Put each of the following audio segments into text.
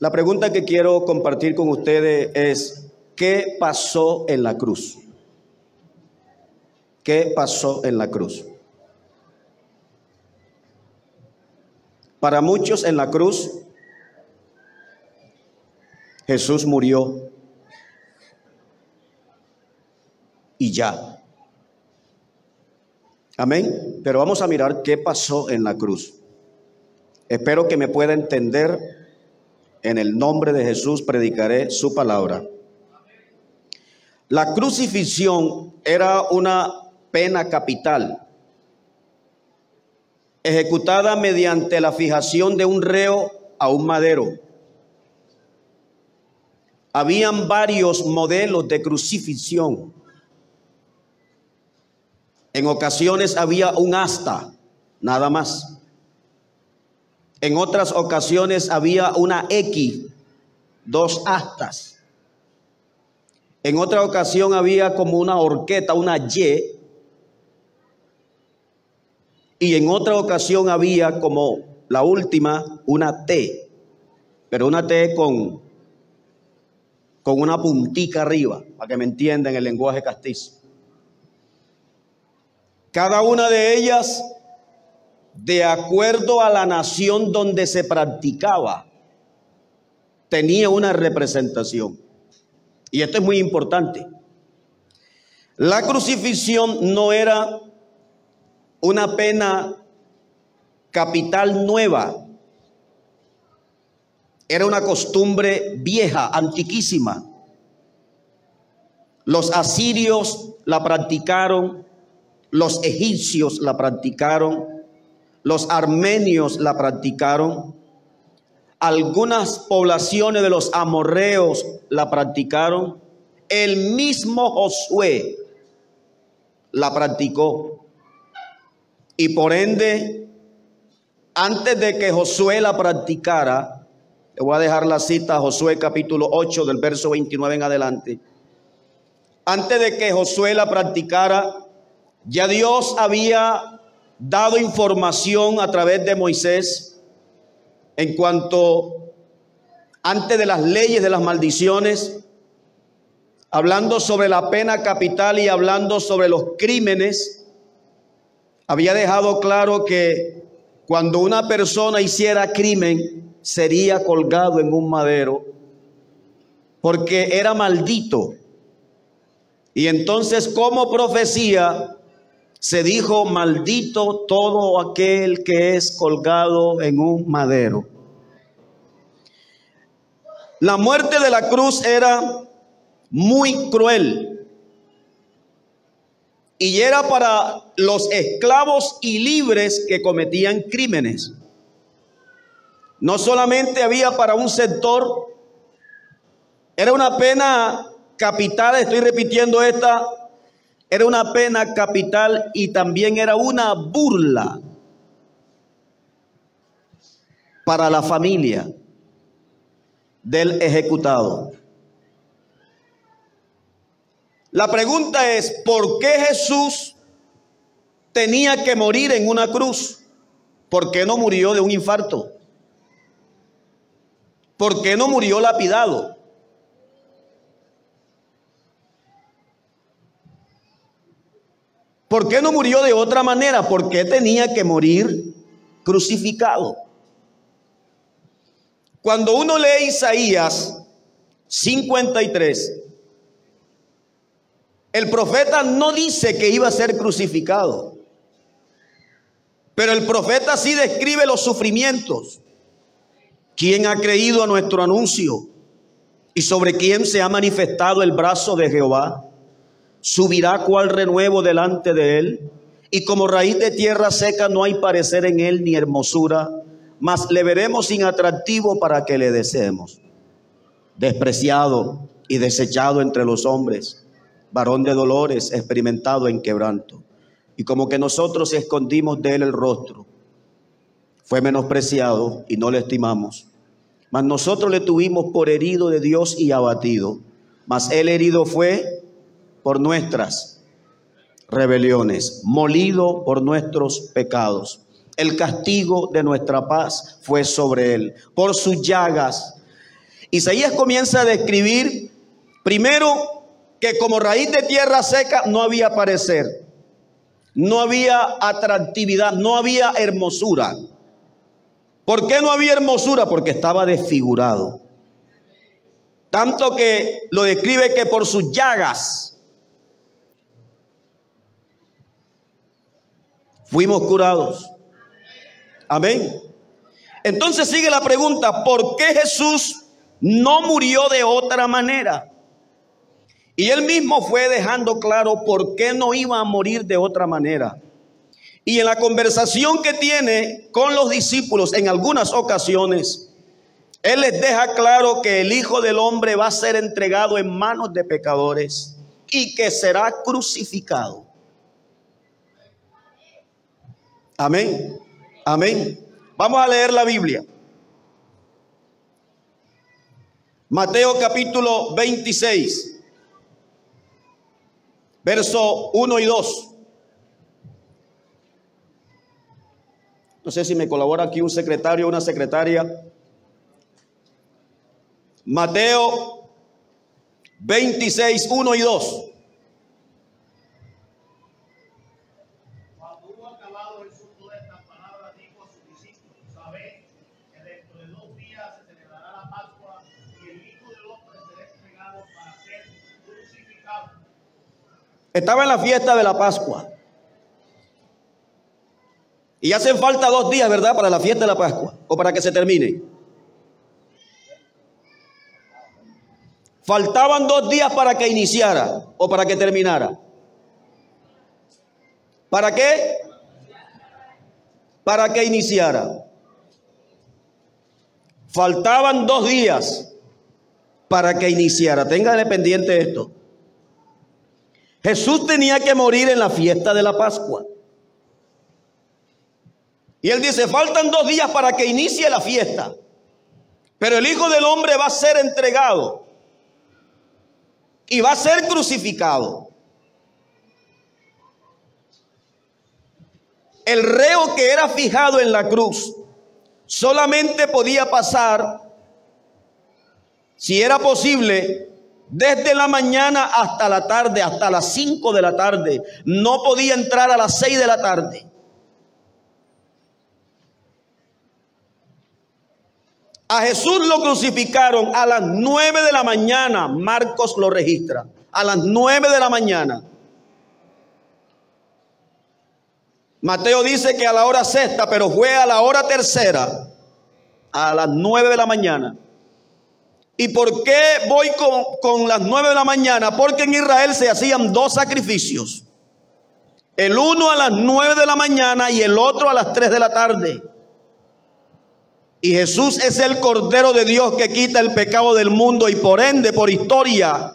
La pregunta que quiero compartir con ustedes es, ¿qué pasó en la cruz? ¿Qué pasó en la cruz? Para muchos en la cruz, Jesús murió y ya. Amén. Pero vamos a mirar qué pasó en la cruz. Espero que me pueda entender. En el nombre de Jesús predicaré su palabra. La crucifixión era una pena capital, ejecutada mediante la fijación de un reo a un madero. Habían varios modelos de crucifixión. En ocasiones había un asta, nada más. En otras ocasiones había una X, dos astas. En otra ocasión había como una horqueta, una Y. Y en otra ocasión había como la última, una T. Pero una T con una puntica arriba, para que me entiendan el lenguaje castizo. Cada una de ellas, de acuerdo a la nación donde se practicaba, tenía una representación. Y esto es muy importante. La crucifixión no era una pena capital nueva. Era una costumbre vieja, antiquísima. Los asirios la practicaron, los egipcios la practicaron, los armenios la practicaron, algunas poblaciones de los amorreos la practicaron, el mismo Josué la practicó. Y por ende, antes de que Josué la practicara, le voy a dejar la cita, Josué capítulo 8 del verso 29 en adelante. Antes de que Josué la practicara, ya Dios había dado información a través de Moisés en cuanto, antes de las leyes de las maldiciones, hablando sobre la pena capital y hablando sobre los crímenes, había dejado claro que cuando una persona hiciera crimen, sería colgado en un madero, porque era maldito. Y entonces, como profecía, se dijo: maldito todo aquel que es colgado en un madero. La muerte de la cruz era muy cruel y era para los esclavos y libres que cometían crímenes. No solamente había para un sector, era una pena capital, estoy repitiendo esta. Era una pena capital y también era una burla para la familia del ejecutado. La pregunta es, ¿por qué Jesús tenía que morir en una cruz? ¿Por qué no murió de un infarto? ¿Por qué no murió lapidado? ¿Por qué no murió de otra manera? ¿Por qué tenía que morir crucificado? Cuando uno lee Isaías 53, el profeta no dice que iba a ser crucificado, pero el profeta sí describe los sufrimientos. ¿Quién ha creído a nuestro anuncio? ¿Y sobre quién se ha manifestado el brazo de Jehová? Subirá cual renuevo delante de él, y como raíz de tierra seca no hay parecer en él ni hermosura, mas le veremos sin atractivo para que le deseemos. Despreciado y desechado entre los hombres, varón de dolores, experimentado en quebranto, y como que nosotros escondimos de él el rostro. Fue menospreciado y no le estimamos, mas nosotros le tuvimos por herido de Dios y abatido. Mas él herido fue por nuestras rebeliones, molido por nuestros pecados. El castigo de nuestra paz fue sobre él. Por sus llagas Isaías comienza a describir primero que como raíz de tierra seca no había parecer, no había atractividad, no había hermosura. ¿Por qué no había hermosura? Porque estaba desfigurado. Tanto que lo describe que por sus llagas fuimos curados. Amén. Entonces sigue la pregunta, ¿por qué Jesús no murió de otra manera? Y él mismo fue dejando claro por qué no iba a morir de otra manera. Y en la conversación que tiene con los discípulos en algunas ocasiones, él les deja claro que el Hijo del Hombre va a ser entregado en manos de pecadores y que será crucificado. Amén. Amén. Vamos a leer la Biblia. Mateo capítulo 26, verso 1 y 2. No sé si me colabora aquí un secretario o una secretaria. Mateo 26, 1 y 2. Cuando hubo acabado Jesús todas estas palabras, dijo a sus discípulos: sabéis que dentro de 2 días se celebrará la Pascua y el Hijo del Hombre será entregado para ser crucificado. Estaba en la fiesta de la Pascua. Y hacen falta 2 días, ¿verdad? Para la fiesta de la Pascua, o para que se termine. Faltaban 2 días para que iniciara o para que terminara. ¿Para qué? Para que iniciara. Faltaban 2 días para que iniciara. Ténganle pendiente esto. Jesús tenía que morir en la fiesta de la Pascua. Y él dice, faltan 2 días para que inicie la fiesta. Pero el Hijo del Hombre va a ser entregado y va a ser crucificado. El reo que era fijado en la cruz solamente podía pasar, si era posible, desde la mañana hasta la tarde, hasta las 5 de la tarde. No podía entrar a las 6 de la tarde. A Jesús lo crucificaron a las 9 de la mañana. Marcos lo registra. A las 9 de la mañana. Mateo dice que a la hora sexta, pero fue a la hora tercera. A las 9 de la mañana. ¿Y por qué voy con las 9 de la mañana? Porque en Israel se hacían 2 sacrificios. El uno a las 9 de la mañana y el otro a las 3 de la tarde. Y Jesús es el Cordero de Dios que quita el pecado del mundo y por ende, por historia,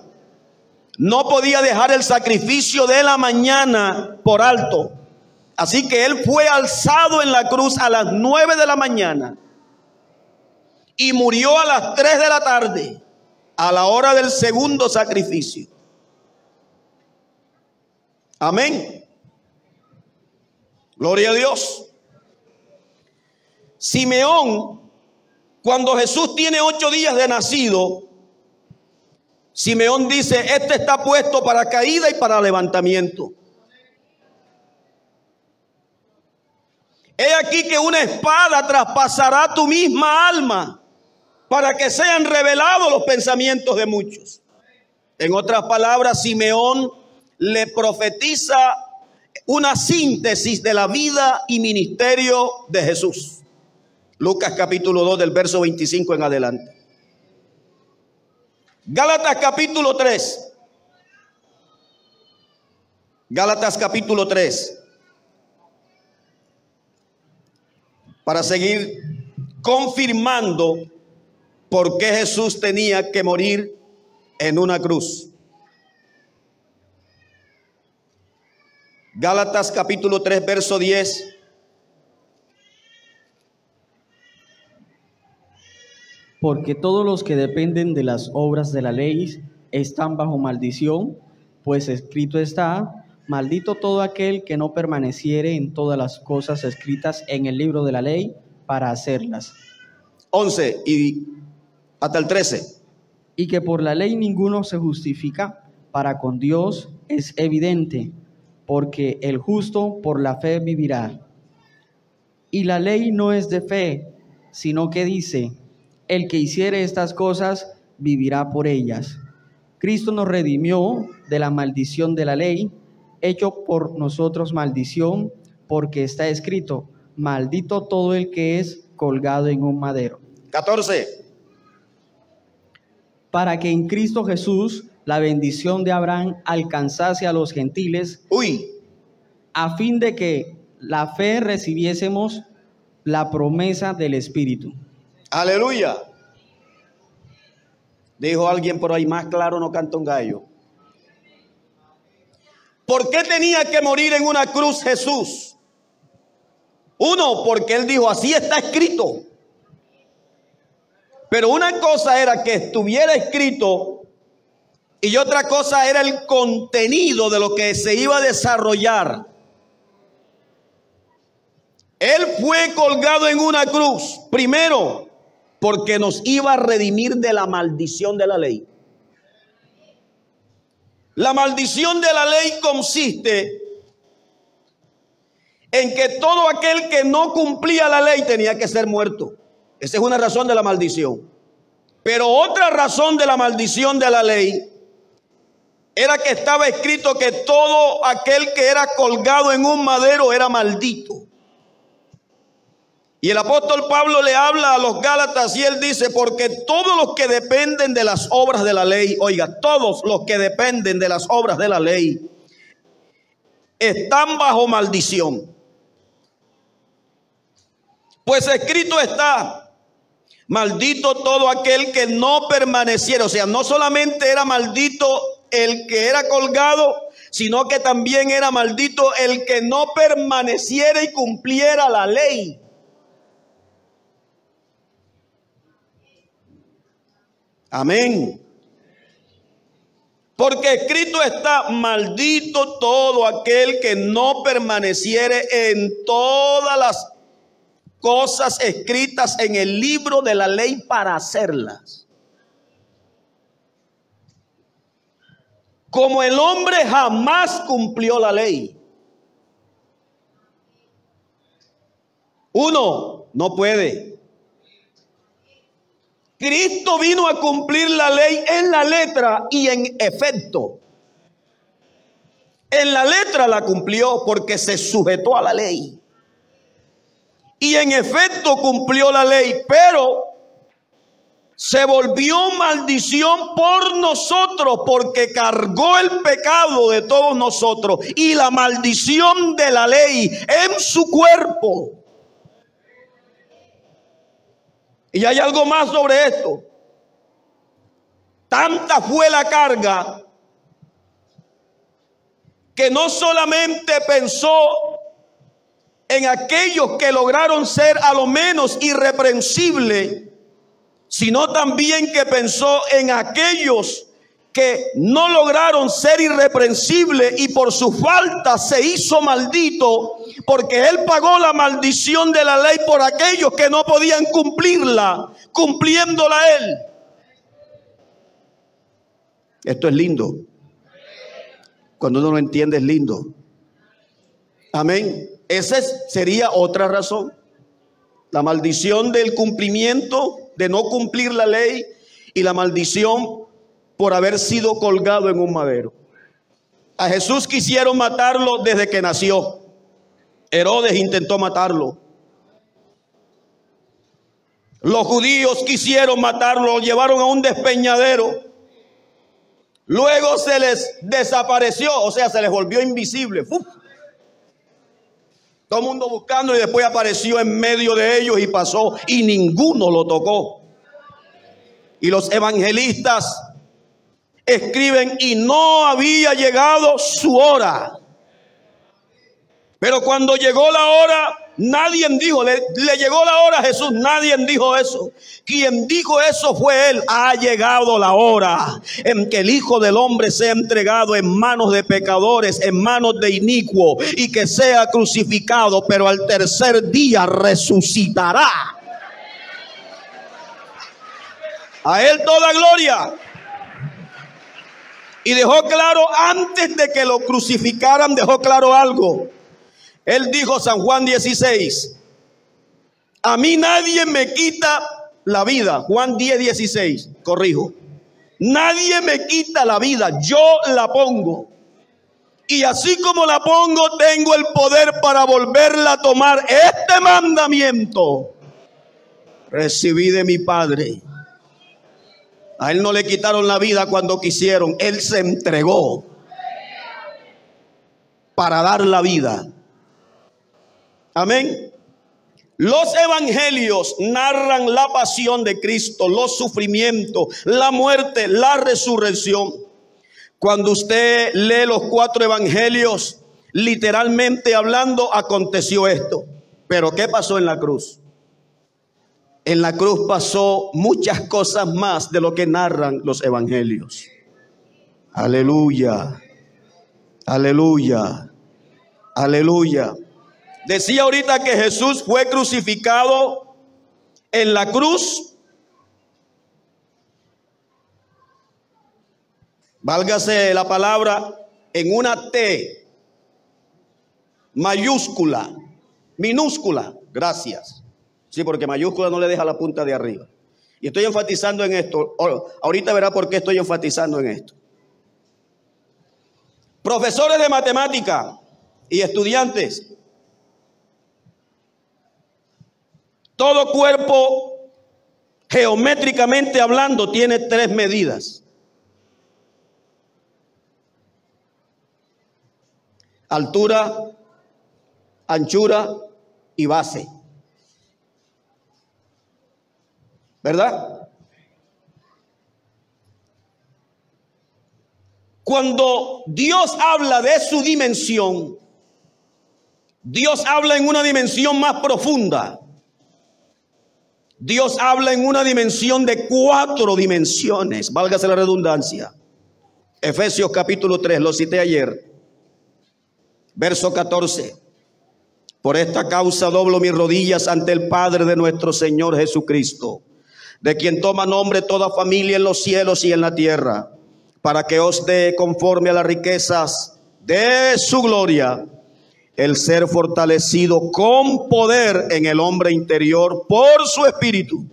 no podía dejar el sacrificio de la mañana por alto. Así que él fue alzado en la cruz a las 9 de la mañana y murió a las 3 de la tarde, a la hora del segundo sacrificio. Amén. Gloria a Dios. Simeón, cuando Jesús tiene 8 días de nacido, Simeón dice, este está puesto para caída y para levantamiento. He aquí que una espada traspasará tu misma alma para que sean revelados los pensamientos de muchos. En otras palabras, Simeón le profetiza una síntesis de la vida y ministerio de Jesús. Lucas capítulo 2 del verso 25 en adelante. Gálatas capítulo 3. Gálatas capítulo 3. Para seguir confirmando por qué Jesús tenía que morir en una cruz. Gálatas capítulo 3 verso 10. Porque todos los que dependen de las obras de la ley están bajo maldición, pues escrito está, maldito todo aquel que no permaneciere en todas las cosas escritas en el libro de la ley para hacerlas. 11 y hasta el 13. y que por la ley ninguno se justifica para con Dios es evidente, porque el justo por la fe vivirá. Y la ley no es de fe, sino que dice, el que hiciere estas cosas vivirá por ellas. Cristo nos redimió de la maldición de la ley, hecho por nosotros maldición, porque está escrito, maldito todo el que es colgado en un madero. 14. Para que en Cristo Jesús la bendición de Abraham alcanzase a los gentiles, a fin de que la fe recibiésemos la promesa del Espíritu. Aleluya. Dijo alguien por ahí, más claro no canta un gallo. ¿Por qué tenía que morir en una cruz Jesús? Uno, porque él dijo, así está escrito. Pero una cosa era que estuviera escrito y otra cosa era el contenido de lo que se iba a desarrollar. Él fue colgado en una cruz, primero, porque nos iba a redimir de la maldición de la ley. La maldición de la ley consiste en que todo aquel que no cumplía la ley tenía que ser muerto. Esa es una razón de la maldición. Pero otra razón de la maldición de la ley era que estaba escrito que todo aquel que era colgado en un madero era maldito. Y el apóstol Pablo le habla a los Gálatas y él dice, porque todos los que dependen de las obras de la ley, oiga, todos los que dependen de las obras de la ley están bajo maldición. Pues escrito está, maldito todo aquel que no permaneciera. O sea, no solamente era maldito el que era colgado, sino que también era maldito el que no permaneciera y cumpliera la ley. Amén. Porque escrito está, maldito todo aquel que no permaneciere en todas las cosas escritas en el libro de la ley para hacerlas. Como el hombre jamás cumplió la ley. Uno no puede. Cristo vino a cumplir la ley en la letra y en efecto. En la letra la cumplió porque se sujetó a la ley. Y en efecto cumplió la ley, pero se volvió maldición por nosotros porque cargó el pecado de todos nosotros y la maldición de la ley en su cuerpo. Y hay algo más sobre esto. Tanta fue la carga que no solamente pensó en aquellos que lograron ser a lo menos irreprensibles, sino también que pensó en aquellos que no lograron ser irreprensibles y por su falta se hizo maldito, porque él pagó la maldición de la ley por aquellos que no podían cumplirla, cumpliéndola él. Esto es lindo. Cuando uno lo entiende es lindo. Amén. Esa sería otra razón. La maldición del cumplimiento, de no cumplir la ley, y la maldición por haber sido colgado en un madero. A Jesús quisieron matarlo desde que nació. Herodes intentó matarlo. Los judíos quisieron matarlo, lo llevaron a un despeñadero. Luego se les desapareció, o sea, se les volvió invisible. ¡Uf! Todo el mundo buscando y después apareció en medio de ellos y pasó y ninguno lo tocó. Y los evangelistas escriben, y no había llegado su hora. Pero cuando llegó la hora, nadie dijo, le llegó la hora a Jesús, nadie dijo eso. Quien dijo eso fue él. Ha llegado la hora en que el Hijo del Hombre sea entregado en manos de pecadores, en manos de inicuos, y que sea crucificado, pero al tercer día resucitará. A él toda gloria. Y dejó claro, antes de que lo crucificaran, dejó claro algo. Él dijo, San Juan 16, a mí nadie me quita la vida. Juan 10, 16, corrijo. Nadie me quita la vida, yo la pongo. Y así como la pongo, tengo el poder para volverla a tomar. Este mandamiento recibí de mi Padre. A él no le quitaron la vida cuando quisieron. Él se entregó para dar la vida. Amén. Los evangelios narran la pasión de Cristo, los sufrimientos, la muerte, la resurrección. Cuando usted lee los 4 evangelios, literalmente hablando, aconteció esto. Pero ¿qué pasó en la cruz? En la cruz pasó muchas cosas más de lo que narran los evangelios. Aleluya, aleluya, aleluya. Decía ahorita que Jesús fue crucificado en la cruz. Válgase la palabra, en una T mayúscula, minúscula, gracias. Sí, porque mayúscula no le deja la punta de arriba. Y estoy enfatizando en esto. Ahorita verá por qué estoy enfatizando en esto. Profesores de matemática y estudiantes. Todo cuerpo, geométricamente hablando, tiene 3 medidas. Altura, anchura y base. ¿Verdad? Cuando Dios habla de su dimensión, Dios habla en una dimensión más profunda. Dios habla en una dimensión de 4 dimensiones, válgase la redundancia. Efesios capítulo 3, lo cité ayer, verso 14. Por esta causa doblo mis rodillas ante el Padre de nuestro Señor Jesucristo, de quien toma nombre toda familia en los cielos y en la tierra, para que os dé conforme a las riquezas de su gloria, el ser fortalecido con poder en el hombre interior por su espíritu,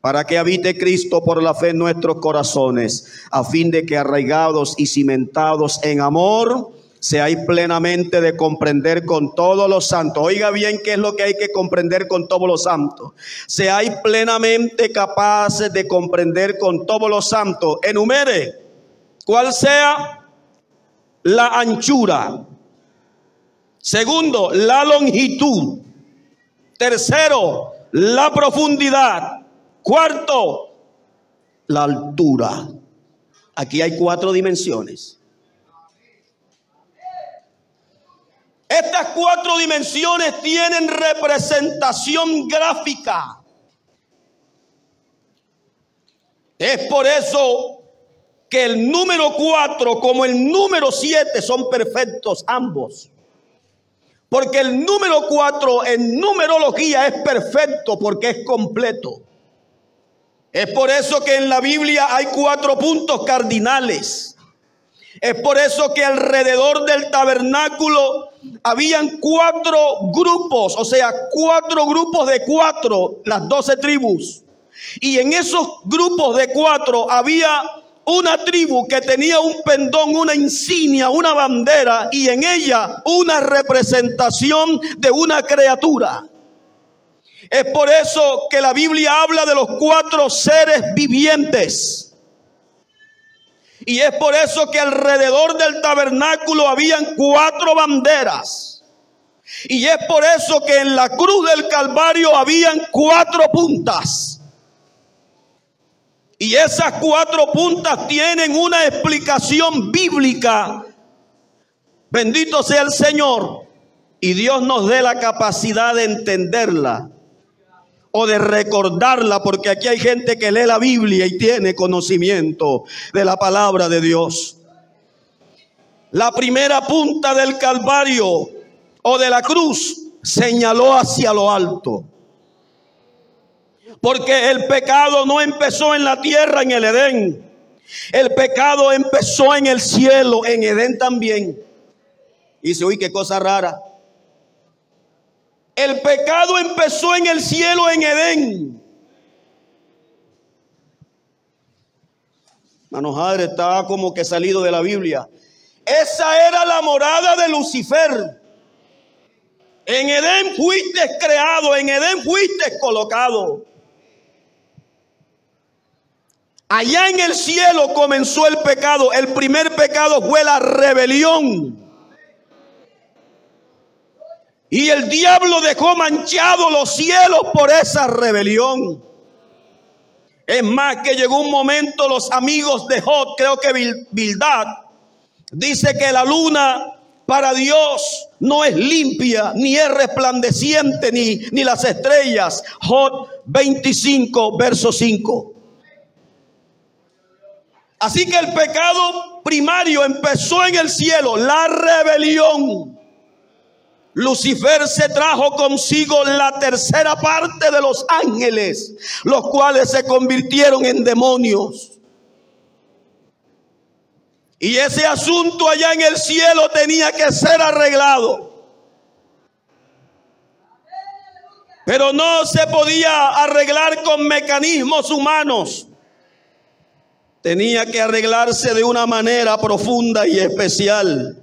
para que habite Cristo por la fe en nuestros corazones, a fin de que arraigados y cimentados en amor, seáis plenamente de comprender con todos los santos. Oiga bien qué es lo que hay que comprender con todos los santos. Seáis plenamente capaces de comprender con todos los santos. Enumere cuál sea la anchura. Segundo, la longitud. Tercero, la profundidad. Cuarto, la altura. Aquí hay 4 dimensiones. Estas 4 dimensiones tienen representación gráfica. Es por eso que el número 4 como el número 7 son perfectos ambos. Porque el número 4 en numerología es perfecto porque es completo. Es por eso que en la Biblia hay 4 puntos cardinales. Es por eso que alrededor del tabernáculo habían 4 grupos, o sea, 4 grupos de 4, las 12 tribus. Y en esos grupos de 4 había una tribu que tenía un pendón, una insignia, una bandera, y en ella una representación de una criatura. Es por eso que la Biblia habla de los 4 seres vivientes. Y es por eso que alrededor del tabernáculo habían 4 banderas. Y es por eso que en la cruz del Calvario habían 4 puntas. Y esas 4 puntas tienen una explicación bíblica. Bendito sea el Señor. Y Dios nos dé la capacidad de entenderla o de recordarla, porque aquí hay gente que lee la Biblia y tiene conocimiento de la palabra de Dios. La primera punta del Calvario o de la cruz señaló hacia lo alto. Porque el pecado no empezó en la tierra, en el Edén. El pecado empezó en el cielo, en Edén también. Y dice, uy, qué cosa rara. El pecado empezó en el cielo, en Edén. Hermano Padre, estaba como que salido de la Biblia. Esa era la morada de Lucifer. En Edén fuiste creado, en Edén fuiste colocado. Allá en el cielo comenzó el pecado. El primer pecado fue la rebelión. Y el diablo dejó manchados los cielos por esa rebelión. Es más, que llegó un momento, los amigos de Job, creo que Bildad, dice que la luna para Dios no es limpia, ni es resplandeciente, ni las estrellas. Job 25, verso 5. Así que el pecado primario empezó en el cielo, la rebelión. Lucifer se trajo consigo la tercera parte de los ángeles, los cuales se convirtieron en demonios. Y ese asunto allá en el cielo tenía que ser arreglado. Pero no se podía arreglar con mecanismos humanos. Tenía que arreglarse de una manera profunda y especial.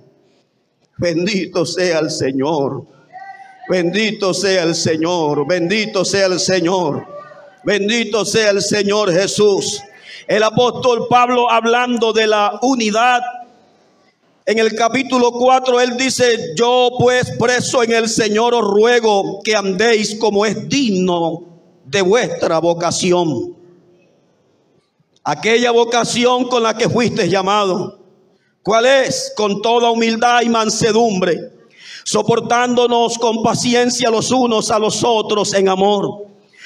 Bendito sea el Señor. Bendito sea el Señor. Bendito sea el Señor. Bendito sea el Señor Jesús. El apóstol Pablo, hablando de la unidad, en el capítulo 4, él dice: yo pues preso en el Señor os ruego que andéis como es digno de vuestra vocación. Aquella vocación con la que fuiste llamado. ¿Cuál es? Con toda humildad y mansedumbre, soportándonos con paciencia los unos a los otros en amor,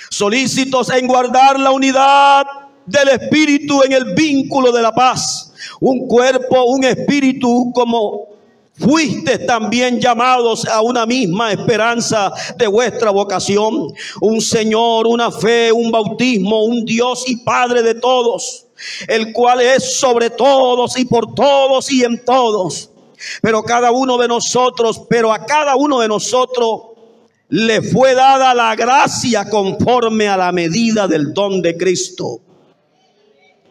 solícitos en guardar la unidad del espíritu en el vínculo de la paz. Un cuerpo, un espíritu, como fuiste también llamados a una misma esperanza de vuestra vocación. Un Señor, una fe, un bautismo, un Dios y Padre de todos, el cual es sobre todos y por todos y en todos. Pero a cada uno de nosotros le fue dada la gracia conforme a la medida del don de Cristo.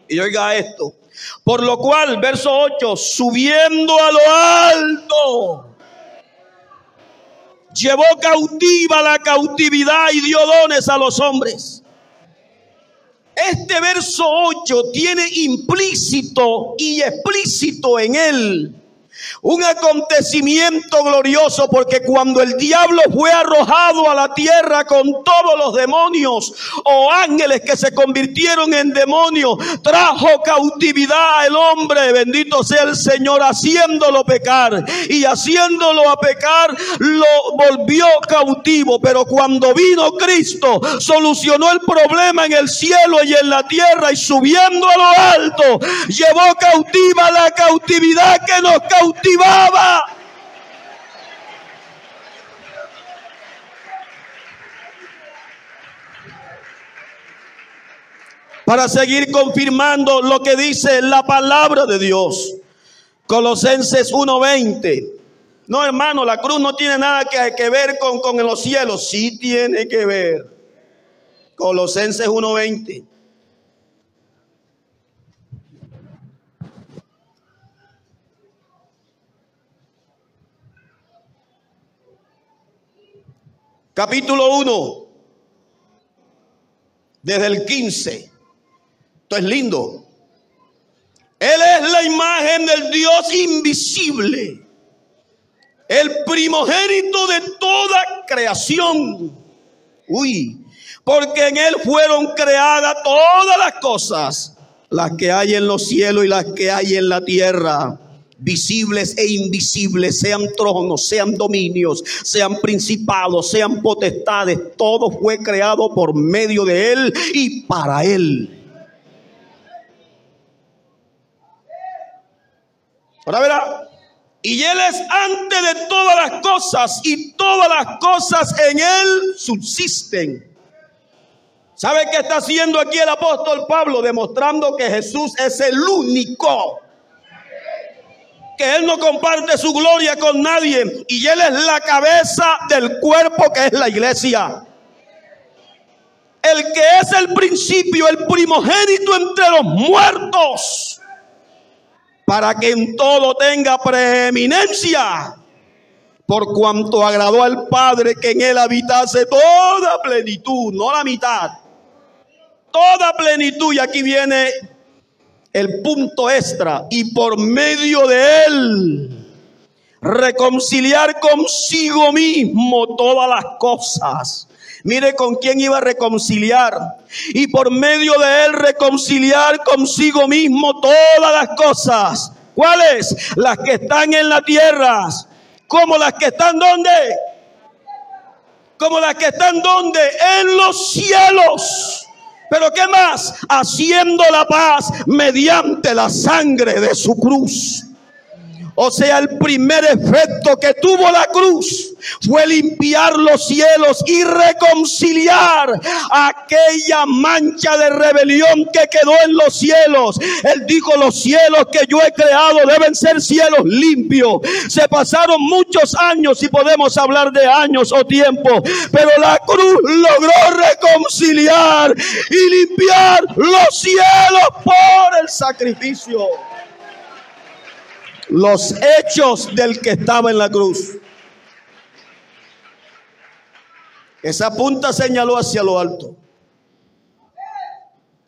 Y oiga esto: por lo cual, verso 8, subiendo a lo alto, llevó cautiva la cautividad y dio dones a los hombres. Este verso 8 tiene implícito y explícito en él un acontecimiento glorioso, porque cuando el diablo fue arrojado a la tierra con todos los demonios o ángeles que se convirtieron en demonios, trajo cautividad al hombre, bendito sea el Señor, haciéndolo pecar, y haciéndolo a pecar lo volvió cautivo. Pero cuando vino Cristo, solucionó el problema en el cielo y en la tierra, y subiendo a lo alto llevó cautiva la cautividad que nos cautivaba. Para seguir confirmando lo que dice la palabra de Dios, Colosenses 1:20. No, hermano, la cruz no tiene nada que ver con los cielos. Sí tiene que ver. Colosenses 1:20. Capítulo 1, desde el 15. Esto es lindo. Él es la imagen del Dios invisible, el primogénito de toda creación. Porque en él fueron creadas todas las cosas, las que hay en los cielos y las que hay en la tierra, visibles e invisibles, sean tronos, sean dominios, sean principados, sean potestades. Todo fue creado por medio de él y para él. Ahora verá: y él es antes de todas las cosas, y todas las cosas en él subsisten. ¿Sabe qué está haciendo aquí el apóstol Pablo? Demostrando que Jesús es el único, que Él no comparte su gloria con nadie y Él es la cabeza del cuerpo que es la iglesia. El que es el principio, el primogénito entre los muertos, para que en todo tenga preeminencia, por cuanto agradó al Padre que en Él habitase toda plenitud, no la mitad, toda plenitud. Y aquí viene el punto extra: y por medio de Él reconciliar consigo mismo todas las cosas. Mire con quién iba a reconciliar. Y por medio de Él reconciliar consigo mismo todas las cosas. ¿Cuáles? Las que están en la tierra. ¿Como las que están dónde? Como las que están ¿dónde? En los cielos. Pero ¿qué más? Haciendo la paz mediante la sangre de su cruz. O sea, el primer efecto que tuvo la cruz fue limpiar los cielos y reconciliar aquella mancha de rebelión que quedó en los cielos. Él dijo: los cielos que yo he creado deben ser cielos limpios. Se pasaron muchos años, y podemos hablar de años o tiempo, pero la cruz logró reconciliar y limpiar los cielos por el sacrificio, los hechos del que estaba en la cruz. Esa punta señaló hacia lo alto.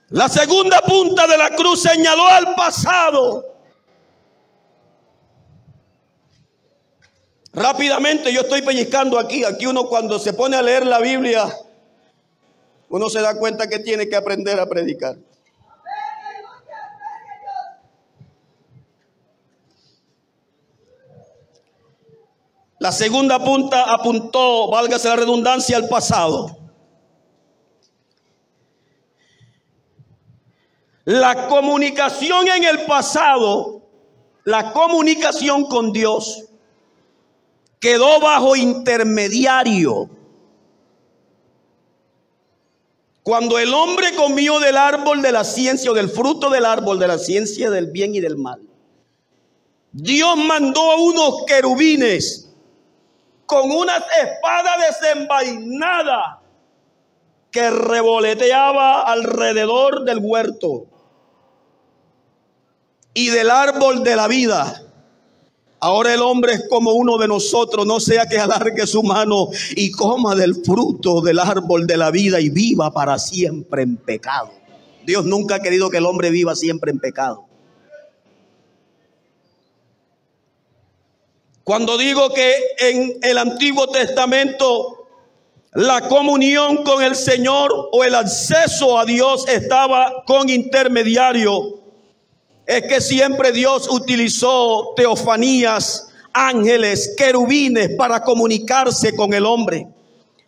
La segunda punta de la cruz señaló al pasado. Rápidamente, yo estoy pellizcando aquí. Aquí uno, cuando se pone a leer la Biblia, uno se da cuenta que tiene que aprender a predicar. La segunda punta apuntó, válgase la redundancia, al pasado. La comunicación en el pasado, la comunicación con Dios, quedó bajo intermediario. Cuando el hombre comió del árbol de la ciencia, o del fruto del árbol de la ciencia del bien y del mal, Dios mandó a unos querubines con una espada desenvainada que revoloteaba alrededor del huerto y del árbol de la vida. Ahora el hombre es como uno de nosotros, no sea que alargue su mano y coma del fruto del árbol de la vida y viva para siempre en pecado. Dios nunca ha querido que el hombre viva siempre en pecado. Cuando digo que en el Antiguo Testamento la comunión con el Señor o el acceso a Dios estaba con intermediario, es que siempre Dios utilizó teofanías, ángeles, querubines para comunicarse con el hombre,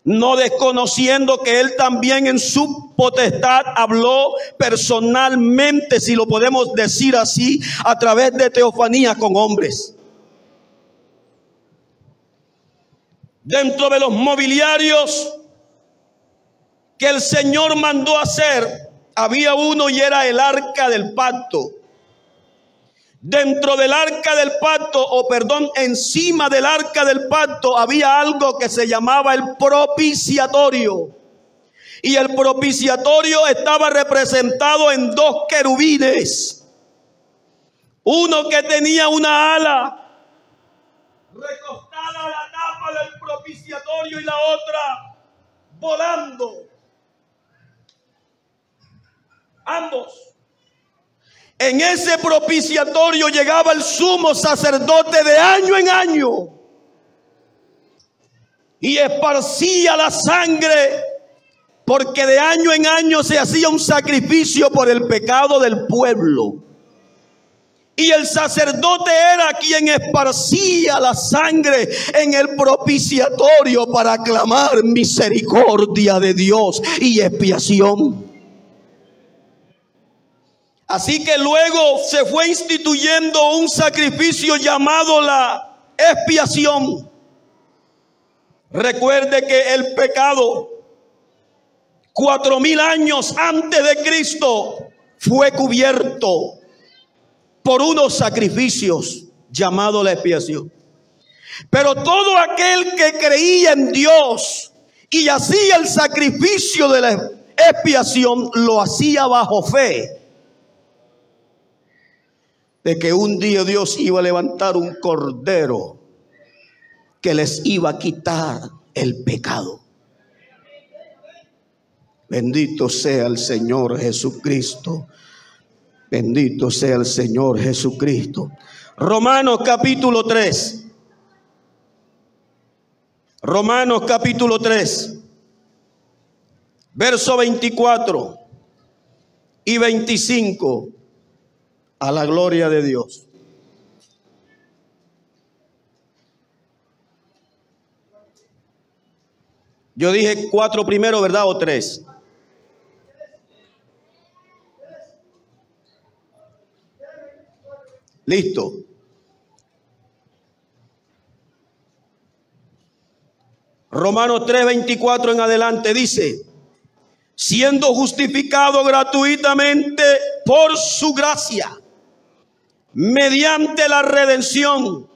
no desconociendo que Él también en su potestad habló personalmente, si lo podemos decir así, a través de teofanías con hombres. Dentro de los mobiliarios que el Señor mandó hacer, había uno y era el arca del pacto. Dentro del arca del pacto, encima del arca del pacto había algo que se llamaba el propiciatorio. Y el propiciatorio estaba representado en dos querubines. Uno que tenía una ala recostada a la tapa del propiciatorio y la otra volando. Ambos. En ese propiciatorio llegaba el sumo sacerdote de año en año y esparcía la sangre, porque de año en año se hacía un sacrificio por el pecado del pueblo. Y el sacerdote era quien esparcía la sangre en el propiciatorio para clamar misericordia de Dios y expiación. Así que luego se fue instituyendo un sacrificio llamado la expiación. Recuerde que el pecado, 4000 años antes de Cristo, fue cubierto por unos sacrificios llamados la expiación. Pero todo aquel que creía en Dios y hacía el sacrificio de la expiación, lo hacía bajo fe de que un día Dios iba a levantar un cordero que les iba a quitar el pecado. Bendito sea el Señor Jesucristo. Bendito sea el Señor Jesucristo. Romanos capítulo 3. Romanos capítulo 3. Verso 24 y 25. A la gloria de Dios. Yo dije 4 primero, ¿verdad? ¿O 3? Listo. Romanos 3:24 en adelante dice: siendo justificado gratuitamente por su gracia, mediante la redención.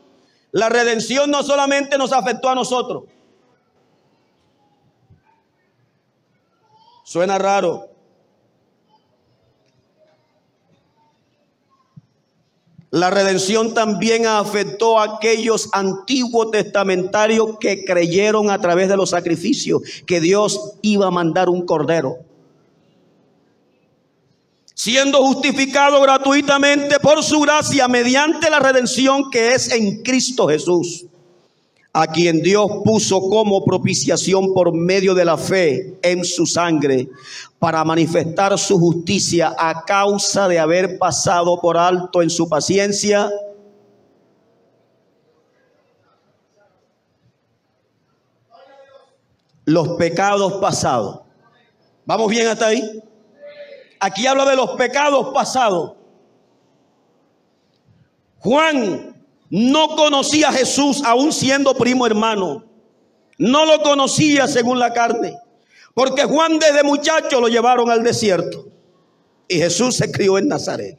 La redención no solamente nos afectó a nosotros. Suena raro. La redención también afectó a aquellos antiguos testamentarios que creyeron a través de los sacrificios que Dios iba a mandar un cordero. Siendo justificado gratuitamente por su gracia mediante la redención que es en Cristo Jesús, a quien Dios puso como propiciación por medio de la fe en su sangre, para manifestar su justicia a causa de haber pasado por alto en su paciencia los pecados pasados. ¿Vamos bien hasta ahí? Aquí habla de los pecados pasados. Juan no conocía a Jesús aún siendo primo hermano. No lo conocía según la carne, porque Juan desde muchacho lo llevaron al desierto y Jesús se crió en Nazaret.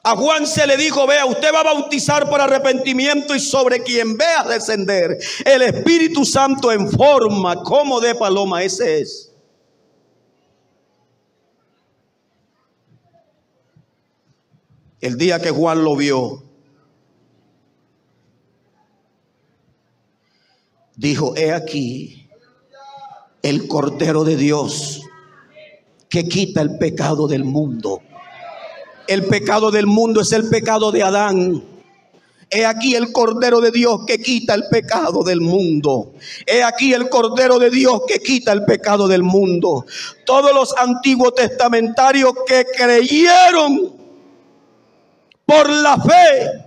A Juan se le dijo: vea, usted va a bautizar por arrepentimiento, y sobre quien vea descender el Espíritu Santo en forma como de paloma, ese es. El día que Juan lo vio, dijo: he aquí el Cordero de Dios que quita el pecado del mundo. El pecado del mundo es el pecado de Adán. He aquí el Cordero de Dios que quita el pecado del mundo. He aquí el Cordero de Dios que quita el pecado del mundo. Todos los antiguos testamentarios que creyeron por la fe,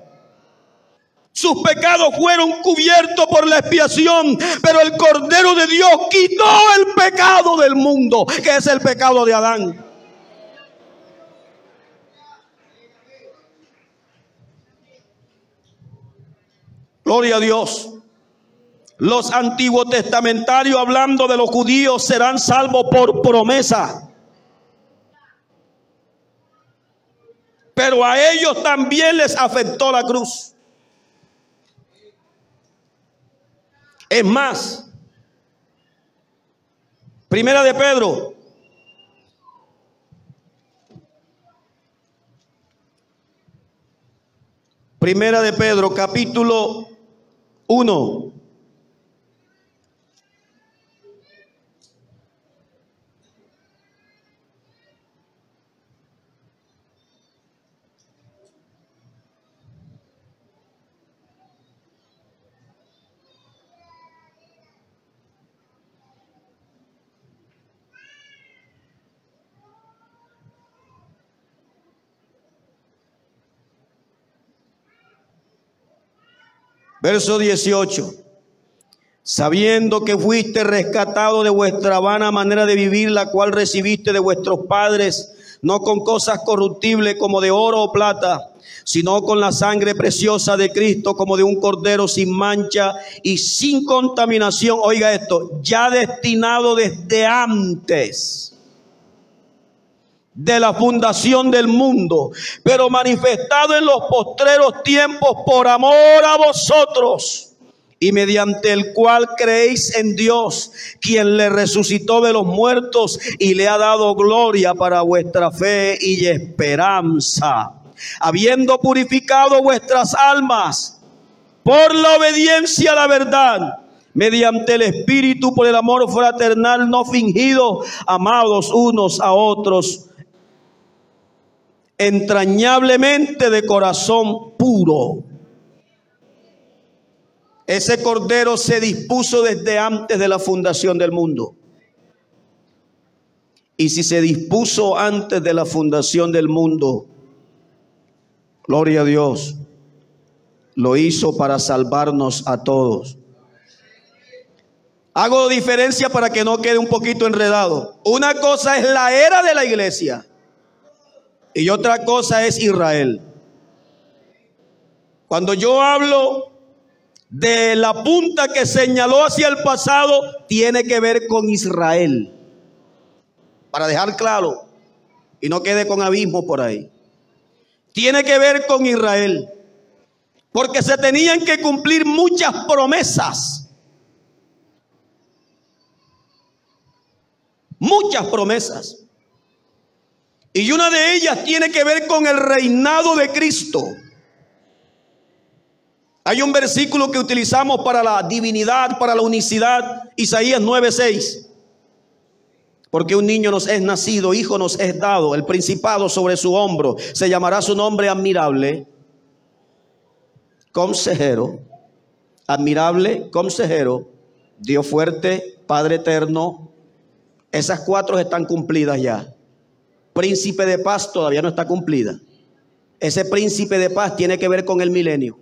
sus pecados fueron cubiertos por la expiación, pero el Cordero de Dios quitó el pecado del mundo, que es el pecado de Adán. Gloria a Dios. Los antiguos testamentarios, hablando de los judíos, serán salvos por promesa. Pero a ellos también les afectó la cruz. Es más, Primera de Pedro, capítulo 1. Verso 18. Sabiendo que fuiste rescatado de vuestra vana manera de vivir, la cual recibiste de vuestros padres, no con cosas corruptibles como de oro o plata, sino con la sangre preciosa de Cristo, como de un cordero sin mancha y sin contaminación. Oiga esto, ya destinado desde antes de la fundación del mundo, pero manifestado en los postreros tiempos por amor a vosotros, y mediante el cual creéis en Dios, quien le resucitó de los muertos y le ha dado gloria para vuestra fe y esperanza, habiendo purificado vuestras almas por la obediencia a la verdad, mediante el Espíritu, por el amor fraternal no fingido, amados unos a otros entrañablemente de corazón puro. Ese cordero se dispuso desde antes de la fundación del mundo. Y si se dispuso antes de la fundación del mundo, gloria a Dios, lo hizo para salvarnos a todos. Hago diferencia para que no quede un poquito enredado. Una cosa es la era de la iglesia y otra cosa es Israel. Cuando yo hablo de la punta que señaló hacia el pasado, tiene que ver con Israel. Para dejar claro y no quede con abismo por ahí. Tiene que ver con Israel. Porque se tenían que cumplir muchas promesas. Muchas promesas. Y una de ellas tiene que ver con el reinado de Cristo. Hay un versículo que utilizamos para la divinidad, para la unicidad, Isaías 9:6. Porque un niño nos es nacido, hijo nos es dado, el principado sobre su hombro. Se llamará su nombre admirable, consejero, admirable, consejero, Dios fuerte, Padre eterno. Esas cuatro están cumplidas ya. Príncipe de paz todavía no está cumplida. Ese príncipe de paz tiene que ver con el milenio.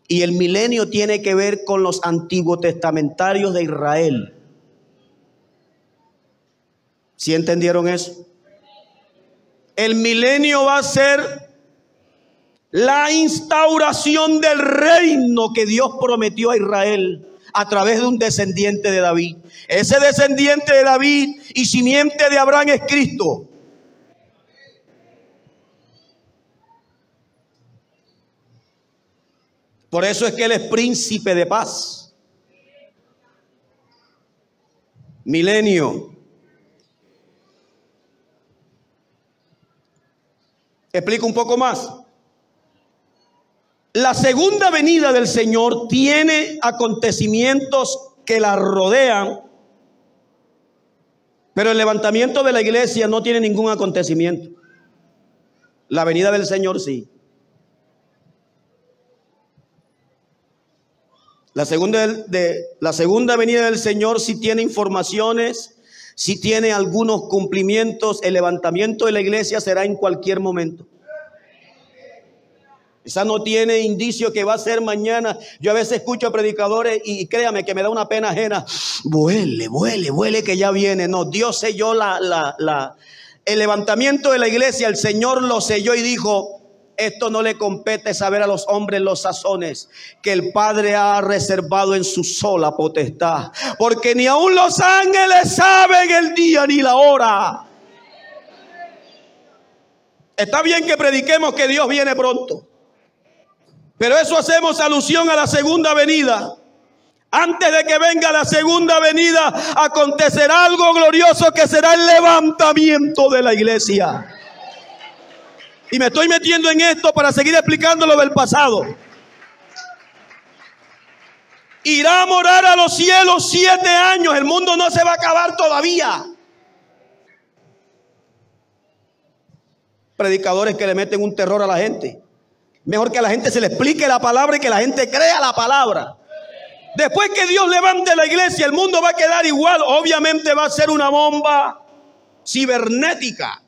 Y el milenio tiene que ver con los antiguos testamentarios de Israel. ¿Sí entendieron eso? El milenio va a ser la instauración del reino que Dios prometió a Israel a través de un descendiente de David. Ese descendiente de David y simiente de Abraham es Cristo. Por eso es que Él es príncipe de paz. Milenio. Explico un poco más. La segunda venida del Señor tiene acontecimientos que la rodean, pero el levantamiento de la iglesia no tiene ningún acontecimiento. La venida del Señor sí. La segunda venida del Señor sí tiene informaciones, sí tiene algunos cumplimientos. El levantamiento de la iglesia será en cualquier momento. Esa no tiene indicio que va a ser mañana. Yo a veces escucho a predicadores y créame que me da una pena ajena. Vuele que ya viene. No, Dios selló el levantamiento de la iglesia. El Señor lo selló y dijo: esto no le compete saber a los hombres los sazones que el Padre ha reservado en su sola potestad, porque ni aun los ángeles saben el día ni la hora. Está bien que prediquemos que Dios viene pronto, pero eso hacemos alusión a la segunda venida. Antes de que venga la segunda venida, acontecerá algo glorioso que será el levantamiento de la iglesia. Y me estoy metiendo en esto para seguir explicando lo del pasado. Irá a morar a los cielos 7 años. El mundo no se va a acabar todavía. Predicadores que le meten un terror a la gente. Mejor que a la gente se le explique la palabra y que la gente crea la palabra. Después que Dios levante la iglesia, el mundo va a quedar igual. Obviamente va a ser una bomba cibernética.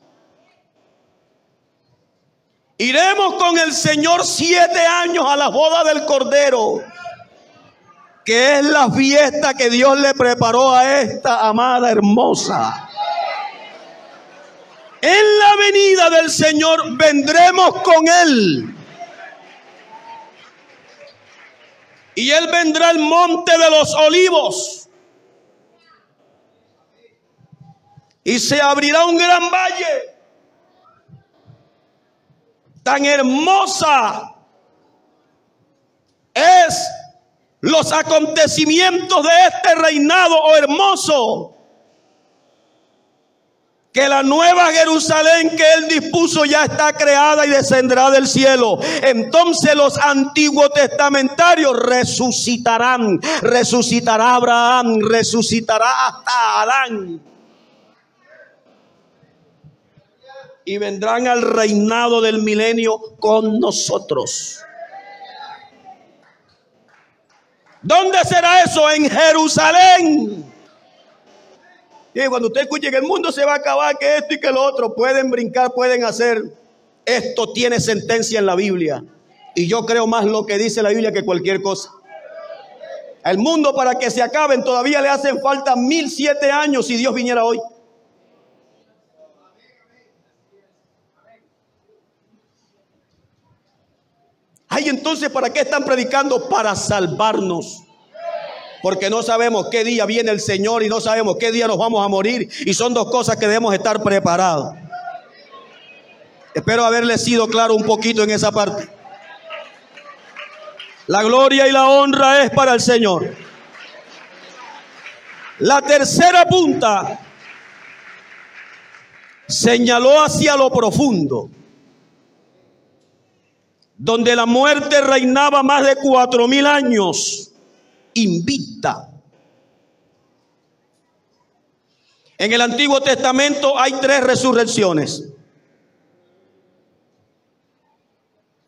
Iremos con el Señor 7 años a la boda del Cordero, que es la fiesta que Dios le preparó a esta amada hermosa. En la venida del Señor vendremos con Él Y él vendrá al monte de los olivos. Y se abrirá un gran valle. Tan hermosa es los acontecimientos de este reinado, oh hermoso, que la nueva Jerusalén que él dispuso ya está creada y descenderá del cielo. Entonces los antiguos testamentarios resucitarán. Resucitará Abraham, resucitará hasta Adán. Y vendrán al reinado del milenio con nosotros. ¿Dónde será eso? En Jerusalén. Y cuando usted escuche que el mundo se va a acabar, que esto y que lo otro, pueden brincar, pueden hacer. Esto tiene sentencia en la Biblia. Y yo creo más lo que dice la Biblia que cualquier cosa. El mundo, para que se acaben, todavía le hacen falta 1007 años si Dios viniera hoy. Ay, entonces, ¿para qué están predicando? Para salvarnos. Porque no sabemos qué día viene el Señor y no sabemos qué día nos vamos a morir. Y son dos cosas que debemos estar preparados. Espero haberle sido claro un poquito en esa parte. La gloria y la honra es para el Señor. La tercera punta señaló hacia lo profundo, donde la muerte reinaba más de 4000 años, invicta. En el Antiguo Testamento hay 3 resurrecciones.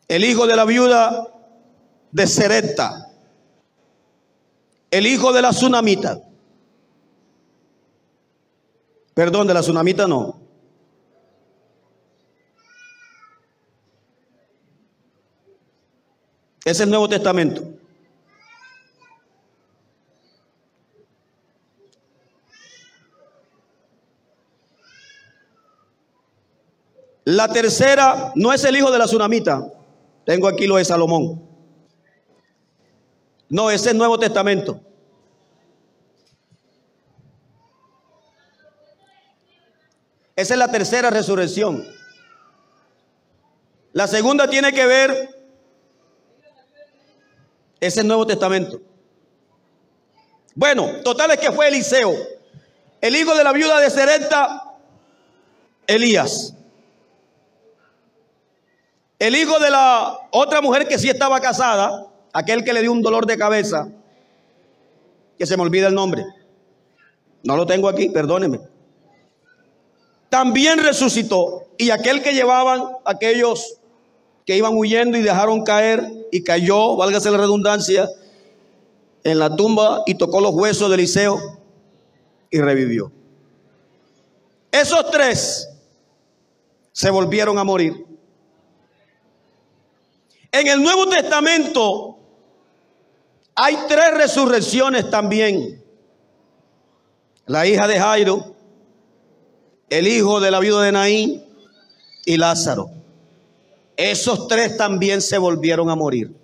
El hijo de la viuda de Serepta, el hijo de la Sunamita. Perdón, de la Sunamita no. Es el Nuevo Testamento. La tercera no es el hijo de la Sunamita. Tengo aquí lo de Salomón. No, ese es el Nuevo Testamento. Esa es la tercera resurrección. La segunda tiene que ver, es el Nuevo Testamento. Bueno, total es que fue Eliseo, el hijo de la viuda de Serepta, Elías. El hijo de la otra mujer que sí estaba casada, aquel que le dio un dolor de cabeza, que se me olvida el nombre. No lo tengo aquí, perdóneme. También resucitó. Y aquel que llevaban, aquellos que iban huyendo y dejaron caer, y cayó, válgase la redundancia, en la tumba y tocó los huesos de Eliseo y revivió. Esos 3 se volvieron a morir. En el Nuevo Testamento hay 3 resurrecciones también. La hija de Jairo, el hijo de la viuda de Naín y Lázaro. Esos 3 también se volvieron a morir.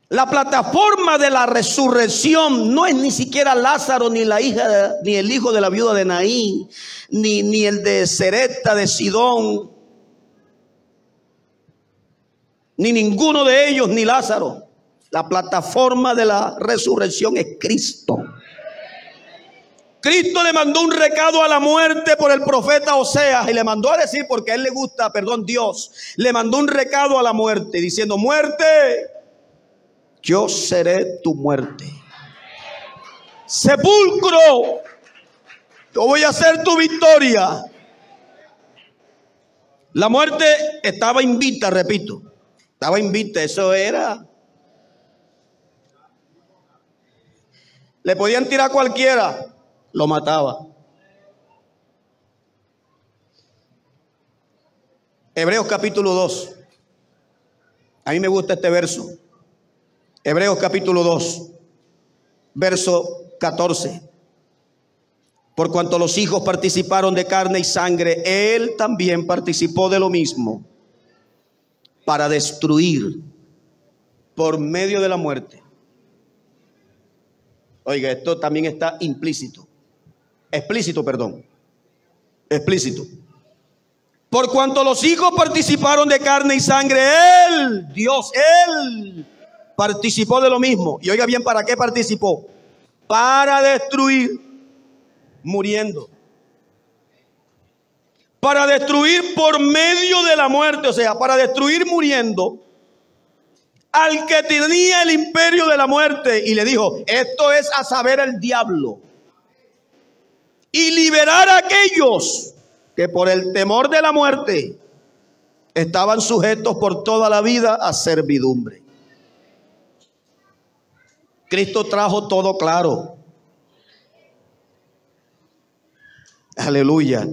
La plataforma de la resurrección no es ni siquiera Lázaro, ni la hija, ni el hijo de la viuda de Naín, ni el de Serepta de Sidón, ni ninguno de ellos, ni Lázaro. La plataforma de la resurrección es Cristo. Cristo le mandó un recado a la muerte por el profeta Oseas y le mandó a decir, porque a él le gusta, Dios le mandó un recado a la muerte diciendo: muerte, yo seré tu muerte. Sepulcro, yo voy a hacer tu victoria. La muerte estaba invicta, repito. Estaba invicta, eso era. Le podían tirar a cualquiera, lo mataba. Hebreos capítulo 2. A mí me gusta este verso. Hebreos capítulo 2, verso 14. Por cuanto los hijos participaron de carne y sangre, él también participó de lo mismo, para destruir por medio de la muerte. Oiga, esto también está implícito. Explícito, perdón. Explícito. Por cuanto los hijos participaron de carne y sangre, Él, Dios, Él participó de lo mismo. Y oiga bien, ¿para qué participó? Para destruir, muriendo. Para destruir por medio de la muerte, o sea, para destruir muriendo al que tenía el imperio de la muerte. Y le dijo, esto es a saber el diablo. Y liberar a aquellos que por el temor de la muerte estaban sujetos por toda la vida a servidumbre. Cristo trajo todo claro. Aleluya.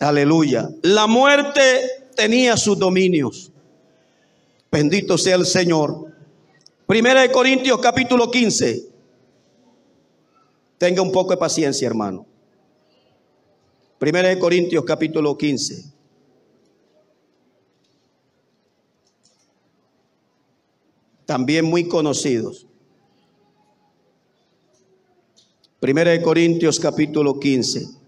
Aleluya. La muerte tenía sus dominios. Bendito sea el Señor. Primera de Corintios capítulo 15. Tenga un poco de paciencia, hermano. Primera de Corintios capítulo 15. También muy conocidos. Primera de Corintios capítulo 15.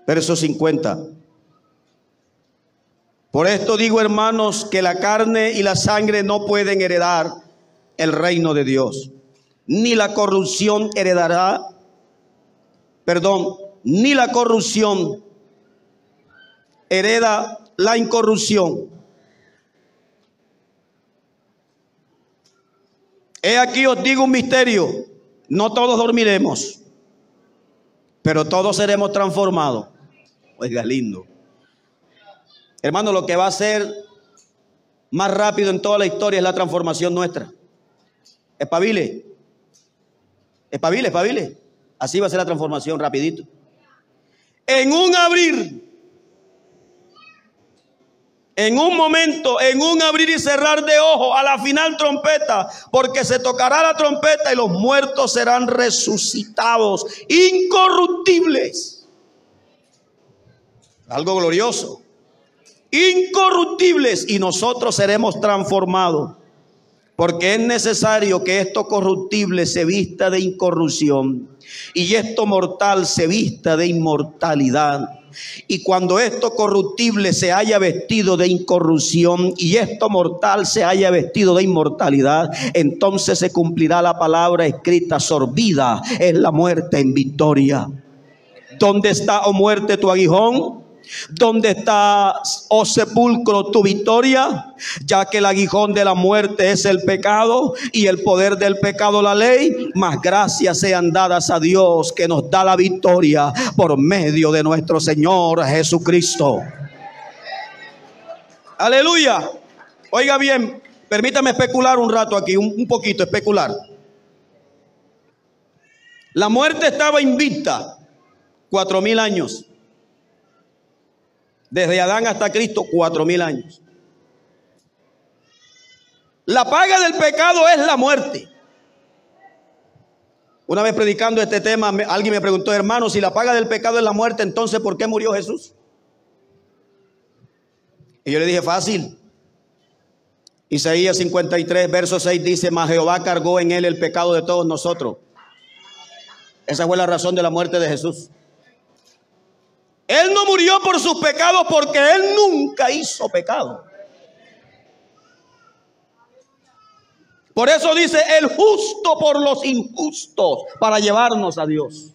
Verso 50. Por esto digo, hermanos, que la carne y la sangre no pueden heredar el reino de Dios, ni la corrupción heredará, ni la corrupción hereda la incorrupción. He aquí os digo un misterio, no todos dormiremos, pero todos seremos transformados. Oiga, lindo. Hermano, lo que va a ser más rápido en toda la historia es la transformación nuestra. Espabile. Espabile, espabile. Así va a ser la transformación, rapidito. En un abrir, en un momento, en un abrir y cerrar de ojos, a la final trompeta, porque se tocará la trompeta y los muertos serán resucitados, incorruptibles. Algo glorioso. Incorruptibles, y nosotros seremos transformados. Porque es necesario que esto corruptible se vista de incorrupción y esto mortal se vista de inmortalidad. Y cuando esto corruptible se haya vestido de incorrupción y esto mortal se haya vestido de inmortalidad, entonces se cumplirá la palabra escrita: sorbida es la muerte en victoria. ¿Dónde está, oh muerte, tu aguijón? ¿Dónde está, oh sepulcro, tu victoria? Ya que el aguijón de la muerte es el pecado y el poder del pecado la ley, mas gracias sean dadas a Dios que nos da la victoria por medio de nuestro Señor Jesucristo. Aleluya. Oiga bien, permítame especular un rato aquí, un poquito especular. La muerte estaba invicta 4000 años. Desde Adán hasta Cristo, 4000 años. La paga del pecado es la muerte. Una vez predicando este tema, alguien me preguntó: hermano, si la paga del pecado es la muerte, entonces ¿por qué murió Jesús? Y yo le dije: fácil. Isaías 53, verso 6 dice: mas Jehová cargó en él el pecado de todos nosotros. Esa fue la razón de la muerte de Jesús. Él no murió por sus pecados porque Él nunca hizo pecado. Por eso dice: el justo por los injustos, para llevarnos a Dios.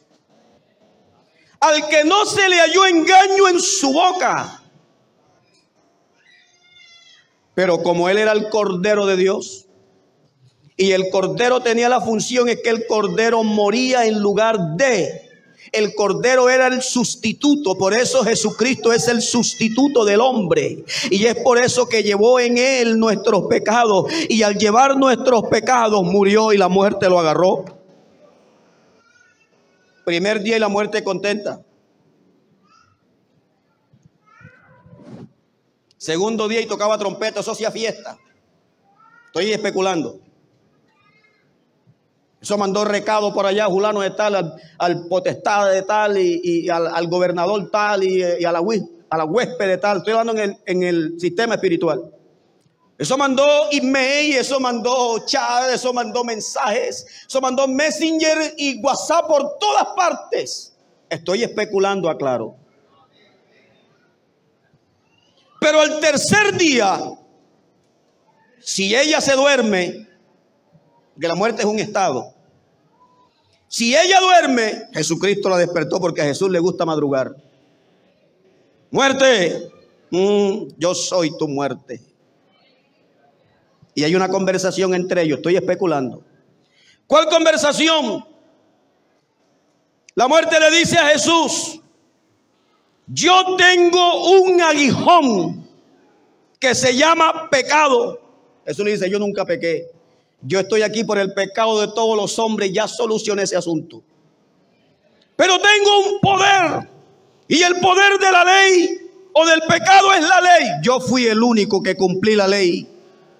Al que no se le halló engaño en su boca. Pero como Él era el Cordero de Dios, y el Cordero tenía la función es que el Cordero moría en lugar de... El Cordero era el sustituto, por eso Jesucristo es el sustituto del hombre. Y es por eso que llevó en Él nuestros pecados. Y al llevar nuestros pecados murió y la muerte lo agarró. Primer día y la muerte contenta. Segundo día y tocaba trompeta, eso hacía fiesta. Estoy especulando. Eso mandó recado por allá, fulano de tal, al potestad de tal y al gobernador tal y a la huésped de tal. Estoy hablando en el sistema espiritual. Eso mandó email, eso mandó chat, eso mandó mensajes, eso mandó Messenger y WhatsApp por todas partes. Estoy especulando, aclaro. Pero al tercer día, si ella se duerme, que la muerte es un estado. Si ella duerme, Jesucristo la despertó porque a Jesús le gusta madrugar. Muerte, yo soy tu muerte. Y hay una conversación entre ellos, estoy especulando. ¿Cuál conversación? La muerte le dice a Jesús: yo tengo un aguijón que se llama pecado. Jesús le dice: yo nunca pequé. Yo estoy aquí por el pecado de todos los hombres, ya solucioné ese asunto. Pero tengo un poder, y el poder de la ley o del pecado es la ley. Yo fui el único que cumplí la ley.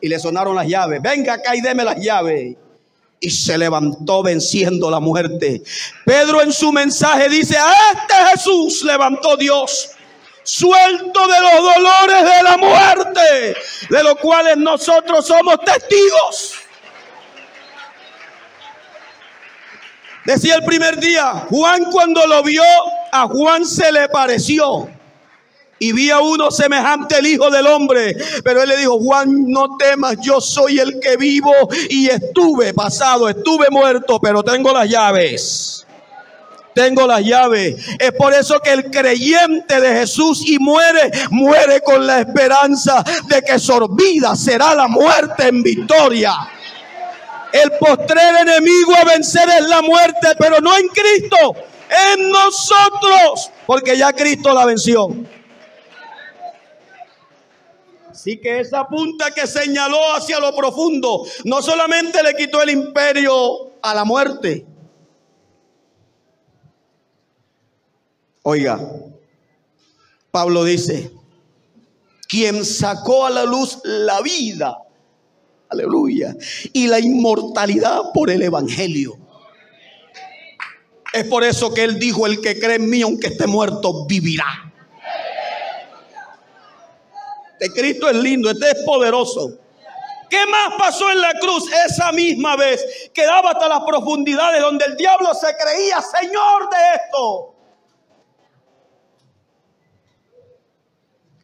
Y le sonaron las llaves. Venga acá y deme las llaves. Y se levantó venciendo la muerte. Pedro en su mensaje dice: a este Jesús levantó Dios, suelto de los dolores de la muerte, de los cuales nosotros somos testigos. Decía el primer día, Juan cuando lo vio, a Juan se le pareció. Y vi a uno semejante al Hijo del Hombre. Pero él le dijo: Juan, no temas, yo soy el que vivo y estuve muerto, pero tengo las llaves. Tengo las llaves. Es por eso que el creyente de Jesús y muere con la esperanza de que sorbida será la muerte en victoria. El postrer enemigo a vencer es la muerte, pero no en Cristo, en nosotros, porque ya Cristo la venció. Así que esa punta que señaló hacia lo profundo no solamente le quitó el imperio a la muerte. Oiga, Pablo dice: quien sacó a la luz la vida, aleluya, y la inmortalidad por el evangelio. Es por eso que él dijo: el que cree en mí, aunque esté muerto, vivirá. Este Cristo es lindo, este es poderoso. ¿Qué más pasó en la cruz? Esa misma vez quedaba hasta las profundidades donde el diablo se creía señor de esto.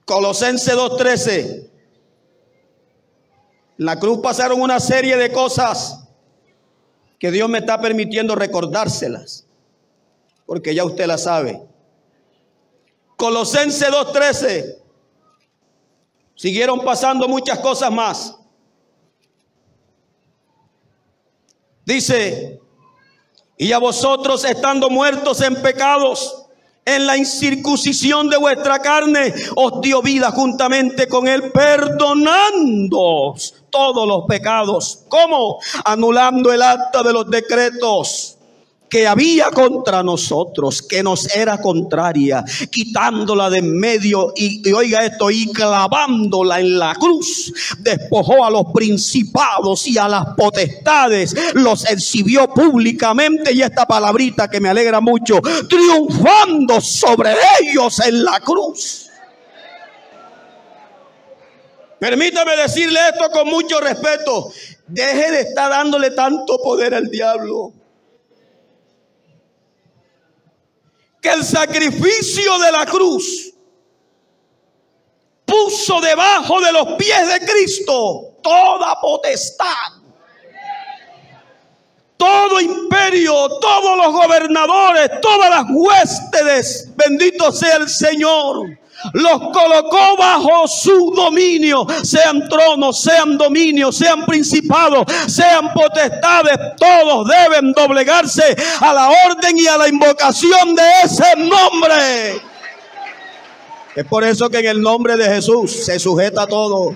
Colosenses 2:13. En la cruz pasaron una serie de cosas que Dios me está permitiendo recordárselas, porque ya usted la sabe. Colosenses 2:13. Siguieron pasando muchas cosas más. Dice: y a vosotros, estando muertos en pecados, en la incircuncisión de vuestra carne, os dio vida juntamente con él, perdonándoos todos los pecados. ¿Cómo? Anulando el acta de los decretos que había contra nosotros, que nos era contraria, quitándola de en medio y oiga esto, y clavándola en la cruz, despojó a los principados y a las potestades, los exhibió públicamente, y esta palabrita que me alegra mucho, triunfando sobre ellos en la cruz. Permítame decirle esto con mucho respeto: deje de estar dándole tanto poder al diablo. Que el sacrificio de la cruz puso debajo de los pies de Cristo toda potestad, todo imperio, todos los gobernadores, todas las huéspedes, bendito sea el Señor. Los colocó bajo su dominio, sean tronos, sean dominios, sean principados, sean potestades, todos deben doblegarse a la orden y a la invocación de ese nombre. Es por eso que en el nombre de Jesús se sujeta todo.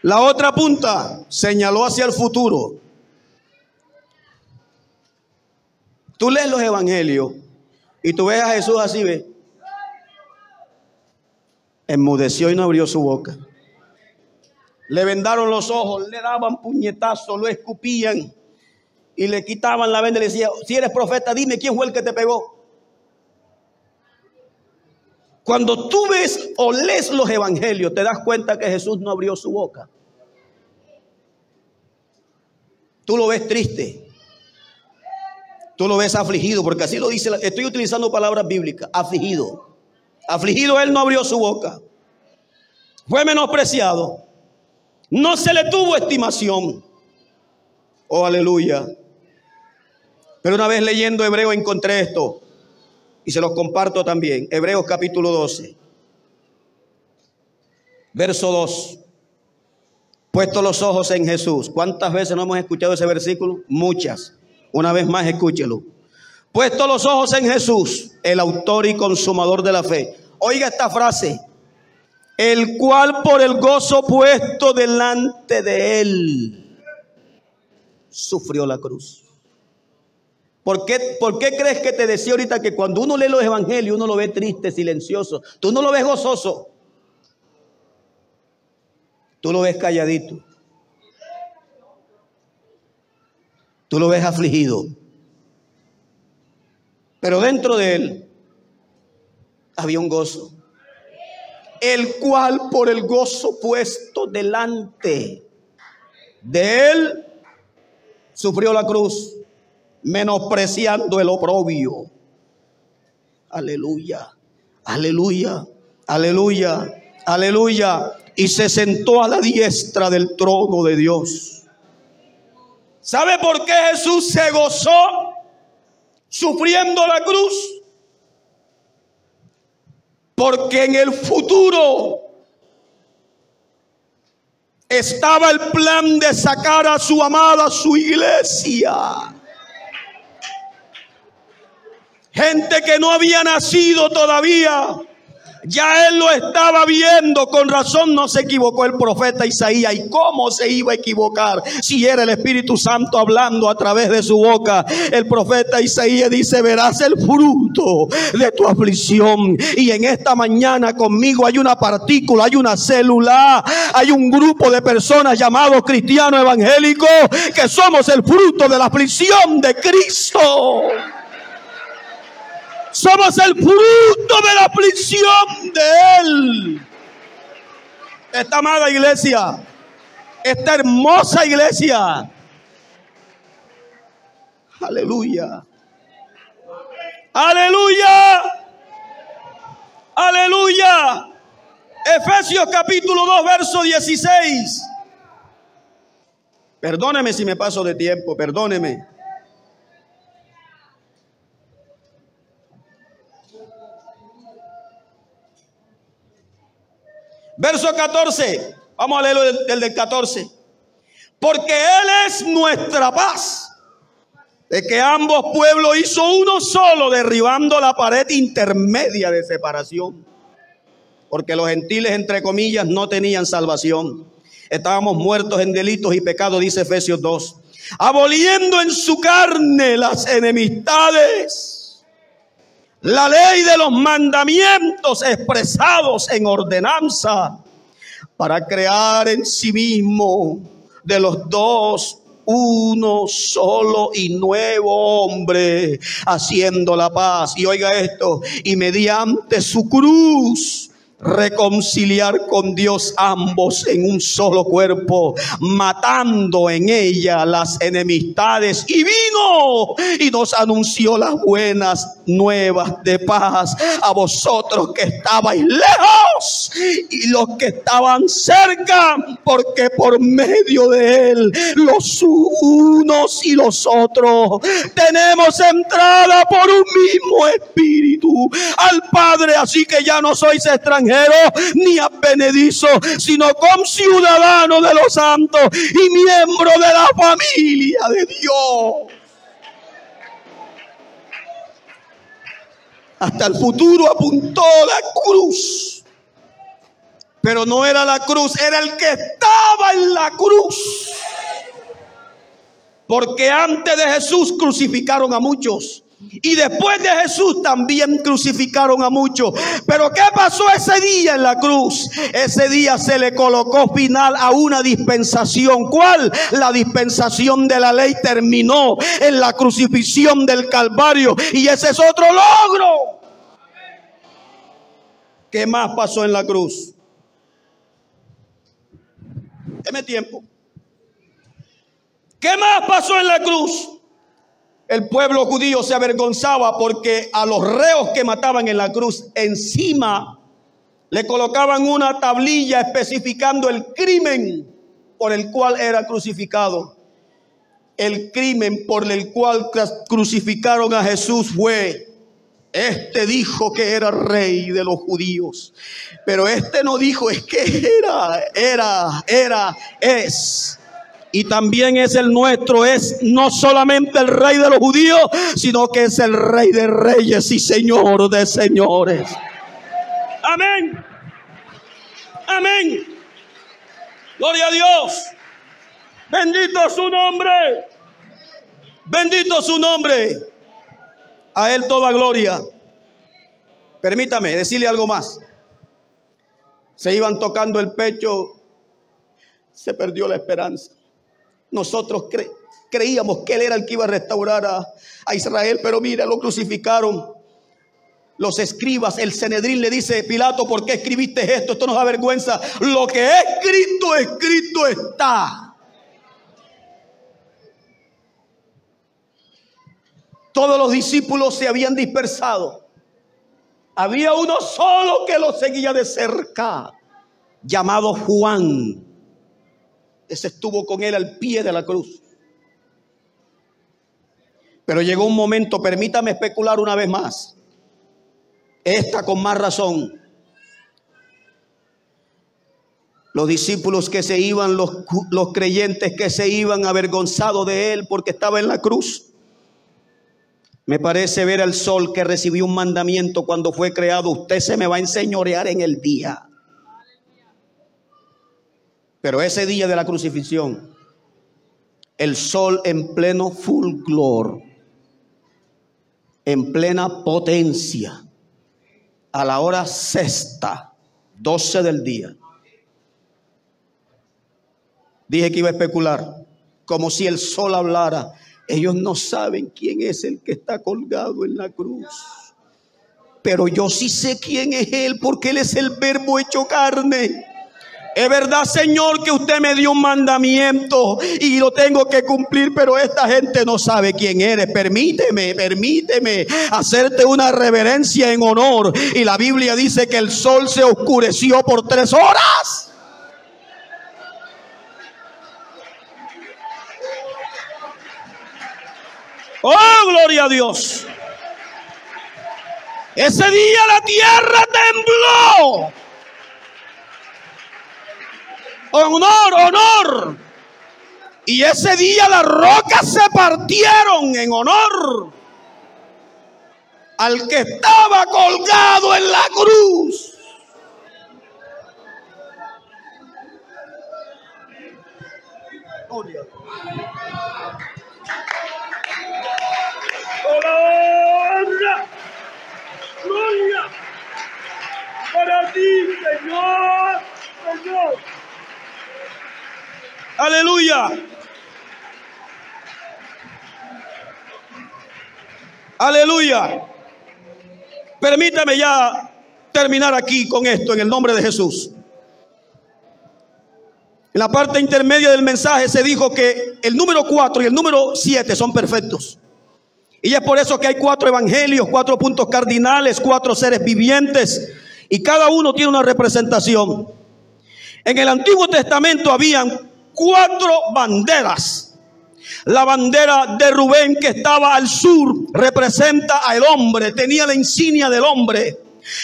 La otra punta señaló hacia el futuro. Tú lees los evangelios y tú ves a Jesús así, ¿ves? Enmudeció y no abrió su boca. Le vendaron los ojos, le daban puñetazos, lo escupían y le quitaban la venda y le decían: si eres profeta, dime quién fue el que te pegó. Cuando tú ves o lees los evangelios, te das cuenta que Jesús no abrió su boca. Tú lo ves triste, tú lo ves afligido, porque así lo dice. Estoy utilizando palabras bíblicas. Afligido. Afligido, él no abrió su boca. Fue menospreciado. No se le tuvo estimación. Oh, aleluya. Pero una vez leyendo Hebreo encontré esto y se los comparto también. Hebreos capítulo 12, verso 2. Puesto los ojos en Jesús. ¿Cuántas veces no hemos escuchado ese versículo? Muchas. Una vez más, escúchelo. Puesto los ojos en Jesús, el autor y consumador de la fe. Oiga esta frase: el cual por el gozo puesto delante de él sufrió la cruz. ¿Por qué crees que te decía ahorita que cuando uno lee los evangelios uno lo ve triste, silencioso? Tú no lo ves gozoso. Tú lo ves calladito. Tú lo ves afligido. Pero dentro de él había un gozo. El cual por el gozo puesto delante de él sufrió la cruz, menospreciando el oprobio. Aleluya, aleluya, aleluya, aleluya. Y se sentó a la diestra del trono de Dios. ¿Sabe por qué Jesús se gozó sufriendo la cruz? Porque en el futuro estaba el plan de sacar a su amada, su iglesia. Gente que no había nacido todavía, ya él lo estaba viendo. Con razón no se equivocó el profeta Isaías. ¿Y cómo se iba a equivocar si era el Espíritu Santo hablando a través de su boca? El profeta Isaías dice: verás el fruto de tu aflicción. Y en esta mañana conmigo hay una partícula, hay una célula, hay un grupo de personas llamados cristianos evangélicos que somos el fruto de la aflicción de Cristo. Somos el fruto de la aflicción de él. Esta amada iglesia, esta hermosa iglesia, aleluya, aleluya, aleluya. Efesios capítulo 2, verso 16. Perdóneme si me paso de tiempo, perdóneme. Verso 14, vamos a leerlo del 14. Porque Él es nuestra paz, de que ambos pueblos hizo uno solo, derribando la pared intermedia de separación. Porque los gentiles, entre comillas, no tenían salvación. Estábamos muertos en delitos y pecados, dice Efesios 2. Aboliendo en su carne las enemistades, la ley de los mandamientos expresados en ordenanza, para crear en sí mismo de los dos uno solo y nuevo hombre, haciendo la paz. Y oiga esto: y mediante su cruz reconciliar con Dios ambos en un solo cuerpo, matando en ella las enemistades. Y vino y nos anunció las buenas nuevas de paz a vosotros que estabais lejos y los que estaban cerca, porque por medio de él los unos y los otros tenemos entrada por un mismo espíritu al Padre. Así que ya no sois extranjeros ni advenedizos, sino conciudadanos de los santos y miembros de la familia de Dios. Hasta el futuro apuntó la cruz, pero no era la cruz, era el que estaba en la cruz. Porque antes de Jesús crucificaron a muchos. Y después de Jesús también crucificaron a muchos. Pero ¿qué pasó ese día en la cruz? Ese día se le colocó final a una dispensación. ¿Cuál? La dispensación de la ley terminó en la crucifixión del Calvario. Y ese es otro logro. ¿Qué más pasó en la cruz? Deme tiempo. ¿Qué más pasó en la cruz? El pueblo judío se avergonzaba porque a los reos que mataban en la cruz encima le colocaban una tablilla especificando el crimen por el cual era crucificado. El crimen por el cual crucificaron a Jesús fue: este dijo que era rey de los judíos, pero este no dijo, es que es. Y también es el nuestro, es no solamente el rey de los judíos, sino que es el rey de reyes y señor de señores. Amén. Amén. Gloria a Dios. Bendito su nombre. Bendito su nombre. A Él toda gloria. Permítame decirle algo más. Se iban tocando el pecho. Se perdió la esperanza. Nosotros creíamos que Él era el que iba a restaurar a Israel, pero mira, lo crucificaron. Los escribas, el Sanedrín le dice: Pilato, ¿por qué escribiste esto? Esto nos da vergüenza. Lo que es escrito, escrito está. Todos los discípulos se habían dispersado. Había uno solo que lo seguía de cerca, llamado Juan. Ese estuvo con él al pie de la cruz. Pero llegó un momento, permítame especular una vez más, esta con más razón. Los discípulos que se iban, los creyentes que se iban avergonzados de él porque estaba en la cruz. Me parece ver al sol que recibió un mandamiento cuando fue creado: usted se me va a enseñorear en el día. Pero ese día de la crucifixión, el sol en pleno fulgor, en plena potencia, a la hora sexta, 12 del día. Dije que iba a especular, como si el sol hablara. Ellos no saben quién es el que está colgado en la cruz, pero yo sí sé quién es Él, porque Él es el Verbo hecho carne. Es verdad, Señor, que usted me dio un mandamiento y lo tengo que cumplir, pero esta gente no sabe quién eres. Permíteme hacerte una reverencia en honor. Y la Biblia dice que el sol se oscureció por 3 horas. Oh, gloria a Dios. Ese día la tierra tembló. Honor. Y ese día las rocas se partieron en honor al que estaba colgado en la cruz. Gloria para ti, Señor. Aleluya. Aleluya. Permítame ya terminar aquí con esto en el nombre de Jesús. En la parte intermedia del mensaje se dijo que el número 4 y el número 7 son perfectos. Y es por eso que hay 4 evangelios, 4 puntos cardinales, 4 seres vivientes. Y cada uno tiene una representación. En el Antiguo Testamento habían 4 banderas. La bandera de Rubén, que estaba al sur, representa al hombre, tenía la insignia del hombre.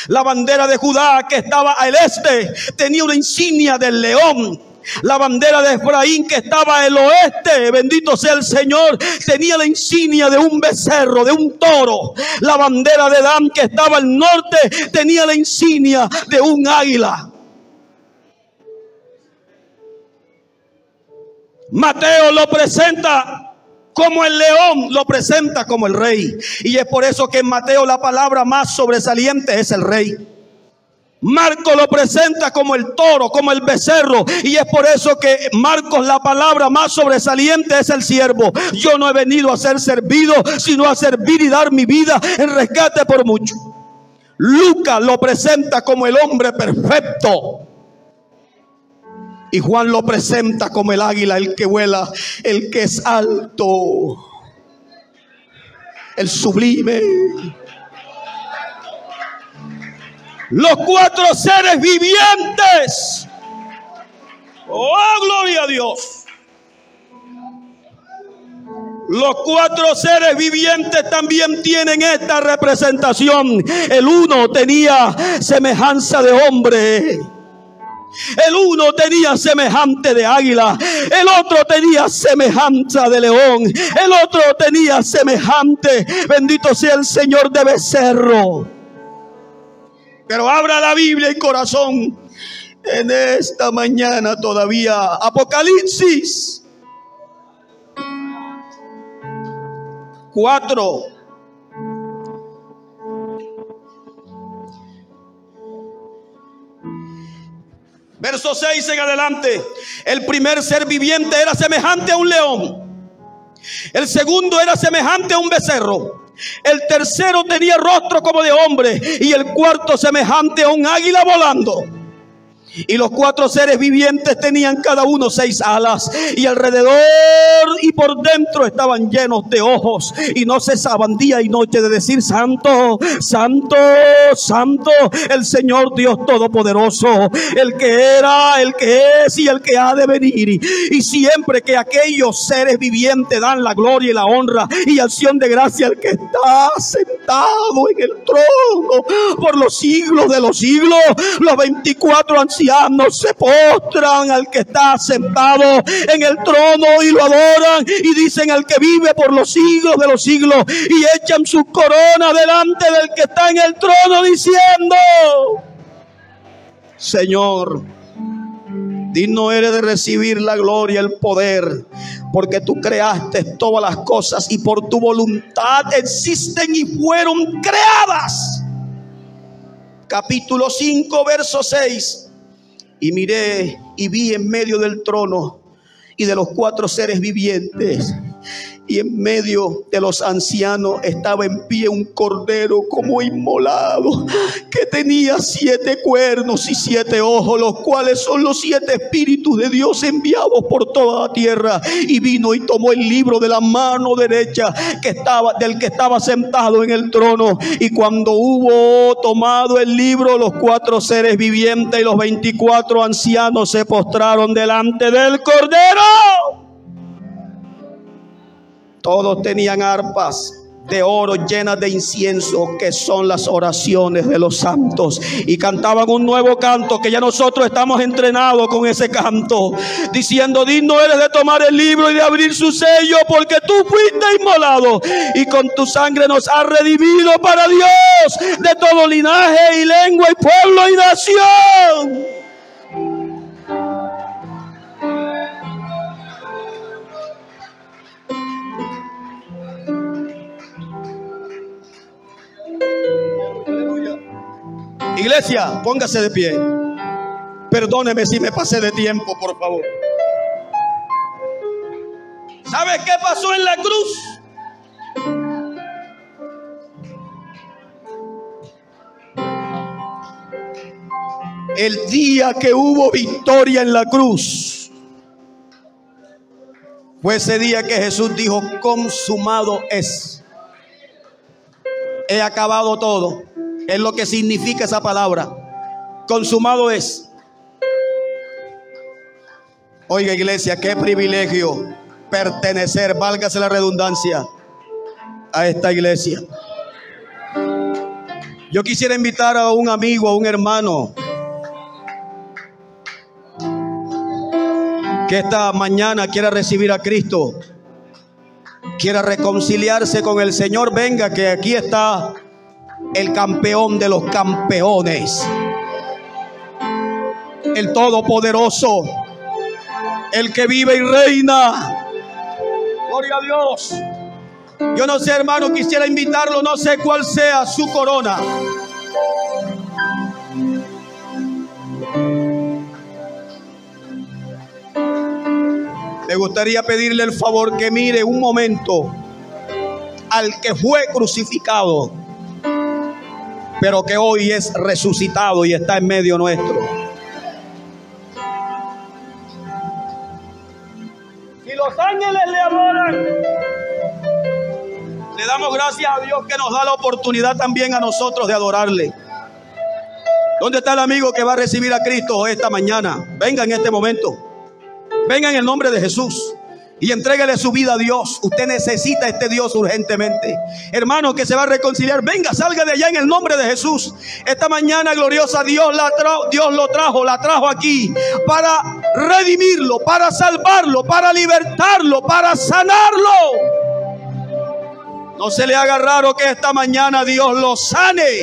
La bandera de Judá, que estaba al este, tenía una insignia del león. La bandera de Efraín, que estaba al oeste, bendito sea el Señor, tenía la insignia de un becerro, de un toro. La bandera de Dan, que estaba al norte, tenía la insignia de un águila. Mateo lo presenta como el león, lo presenta como el rey. Y es por eso que en Mateo la palabra más sobresaliente es el rey. Marcos lo presenta como el toro, como el becerro. Y es por eso que Marcos la palabra más sobresaliente es el siervo. Yo no he venido a ser servido, sino a servir y dar mi vida en rescate por mucho. Lucas lo presenta como el hombre perfecto. Y Juan lo presenta como el águila, el que vuela, el que es alto, el sublime. Los cuatro seres vivientes. Oh, gloria a Dios. Los cuatro seres vivientes también tienen esta representación. El uno tenía semejanza de hombre. El uno tenía semejante de águila. El otro tenía semejanza de león. El otro tenía semejante, bendito sea el Señor, de becerro. Pero abra la Biblia y corazón en esta mañana todavía. Apocalipsis 4. Verso 6 en adelante. El primer ser viviente era semejante a un león. El segundo era semejante a un becerro. El tercero tenía rostro como de hombre. Y el cuarto semejante a un águila volando. Y los cuatro seres vivientes tenían cada uno 6 alas, y alrededor y por dentro estaban llenos de ojos, y no cesaban día y noche de decir: Santo, Santo, Santo, el Señor Dios Todopoderoso, el que era, el que es y el que ha de venir. Y siempre que aquellos seres vivientes dan la gloria y la honra y acción de gracia al que está sentado en el trono por los siglos de los siglos, los 24 ancianos se postran al que está sentado en el trono y lo adoran y dicen: al que vive por los siglos de los siglos, y echan su corona delante del que está en el trono diciendo: Señor, digno eres de recibir la gloria y el poder, porque tú creaste todas las cosas y por tu voluntad existen y fueron creadas. Capítulo 5, verso 6. Y miré y vi en medio del trono y de los cuatro seres vivientes, y en medio de los ancianos estaba en pie un cordero como inmolado, que tenía 7 cuernos y 7 ojos, los cuales son los 7 espíritus de Dios enviados por toda la tierra. Y vino y tomó el libro de la mano derecha del que estaba sentado en el trono. Y cuando hubo tomado el libro, los 4 seres vivientes y los 24 ancianos se postraron delante del cordero. Todos tenían arpas de oro llenas de incienso, que son las oraciones de los santos, y cantaban un nuevo canto, que ya nosotros estamos entrenados con ese canto, diciendo: digno eres de tomar el libro y de abrir su sello, porque tú fuiste inmolado y con tu sangre nos has redimido para Dios de todo linaje y lengua y pueblo y nación. Iglesia, póngase de pie. Perdóneme si me pasé de tiempo, por favor. ¿Sabe qué pasó en la cruz? El día que hubo victoria en la cruz fue ese día que Jesús dijo: consumado es. He acabado todo. Es lo que significa esa palabra. Consumado es. Oiga, iglesia, qué privilegio pertenecer, válgase la redundancia, a esta iglesia. Yo quisiera invitar a un amigo, a un hermano, que esta mañana quiera recibir a Cristo, quiera reconciliarse con el Señor. Venga, que aquí está el campeón de los campeones, el todopoderoso, el que vive y reina. Gloria a Dios. Yo no sé, hermano, quisiera invitarlo, no sé cuál sea su corona. Me gustaría pedirle el favor que mire un momento al que fue crucificado, pero que hoy es resucitado y está en medio nuestro. Si los ángeles le adoran, le damos gracias a Dios que nos da la oportunidad también a nosotros de adorarle. ¿Dónde está el amigo que va a recibir a Cristo esta mañana? Venga en este momento. Venga en el nombre de Jesús y entréguele su vida a Dios. Usted necesita a este Dios urgentemente. Hermano que se va a reconciliar, venga, salga de allá en el nombre de Jesús. Esta mañana gloriosa Dios la trajo aquí para redimirlo, para salvarlo, para libertarlo, para sanarlo. No se le haga raro que esta mañana Dios lo sane.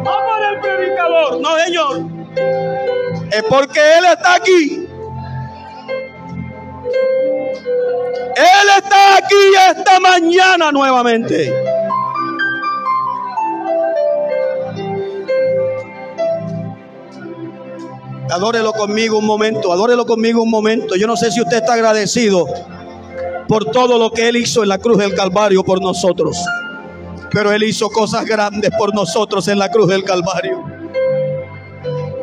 No por el predicador, no, señor. Es porque Él está aquí. Él está aquí esta mañana nuevamente. Adórelo conmigo un momento, adórelo conmigo un momento. Yo no sé si usted está agradecido por todo lo que Él hizo en la cruz del Calvario por nosotros. Pero Él hizo cosas grandes por nosotros en la cruz del Calvario.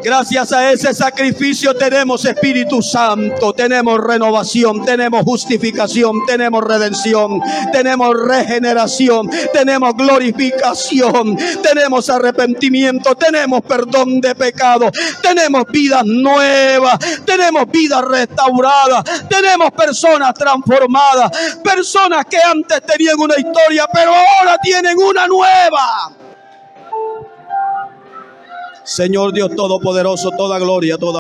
Gracias a ese sacrificio tenemos Espíritu Santo, tenemos renovación, tenemos justificación, tenemos redención, tenemos regeneración, tenemos glorificación, tenemos arrepentimiento, tenemos perdón de pecado, tenemos vidas nuevas, tenemos vidas restauradas, tenemos personas transformadas, personas que antes tenían una historia pero ahora tienen una nueva. Señor Dios Todopoderoso, toda gloria, toda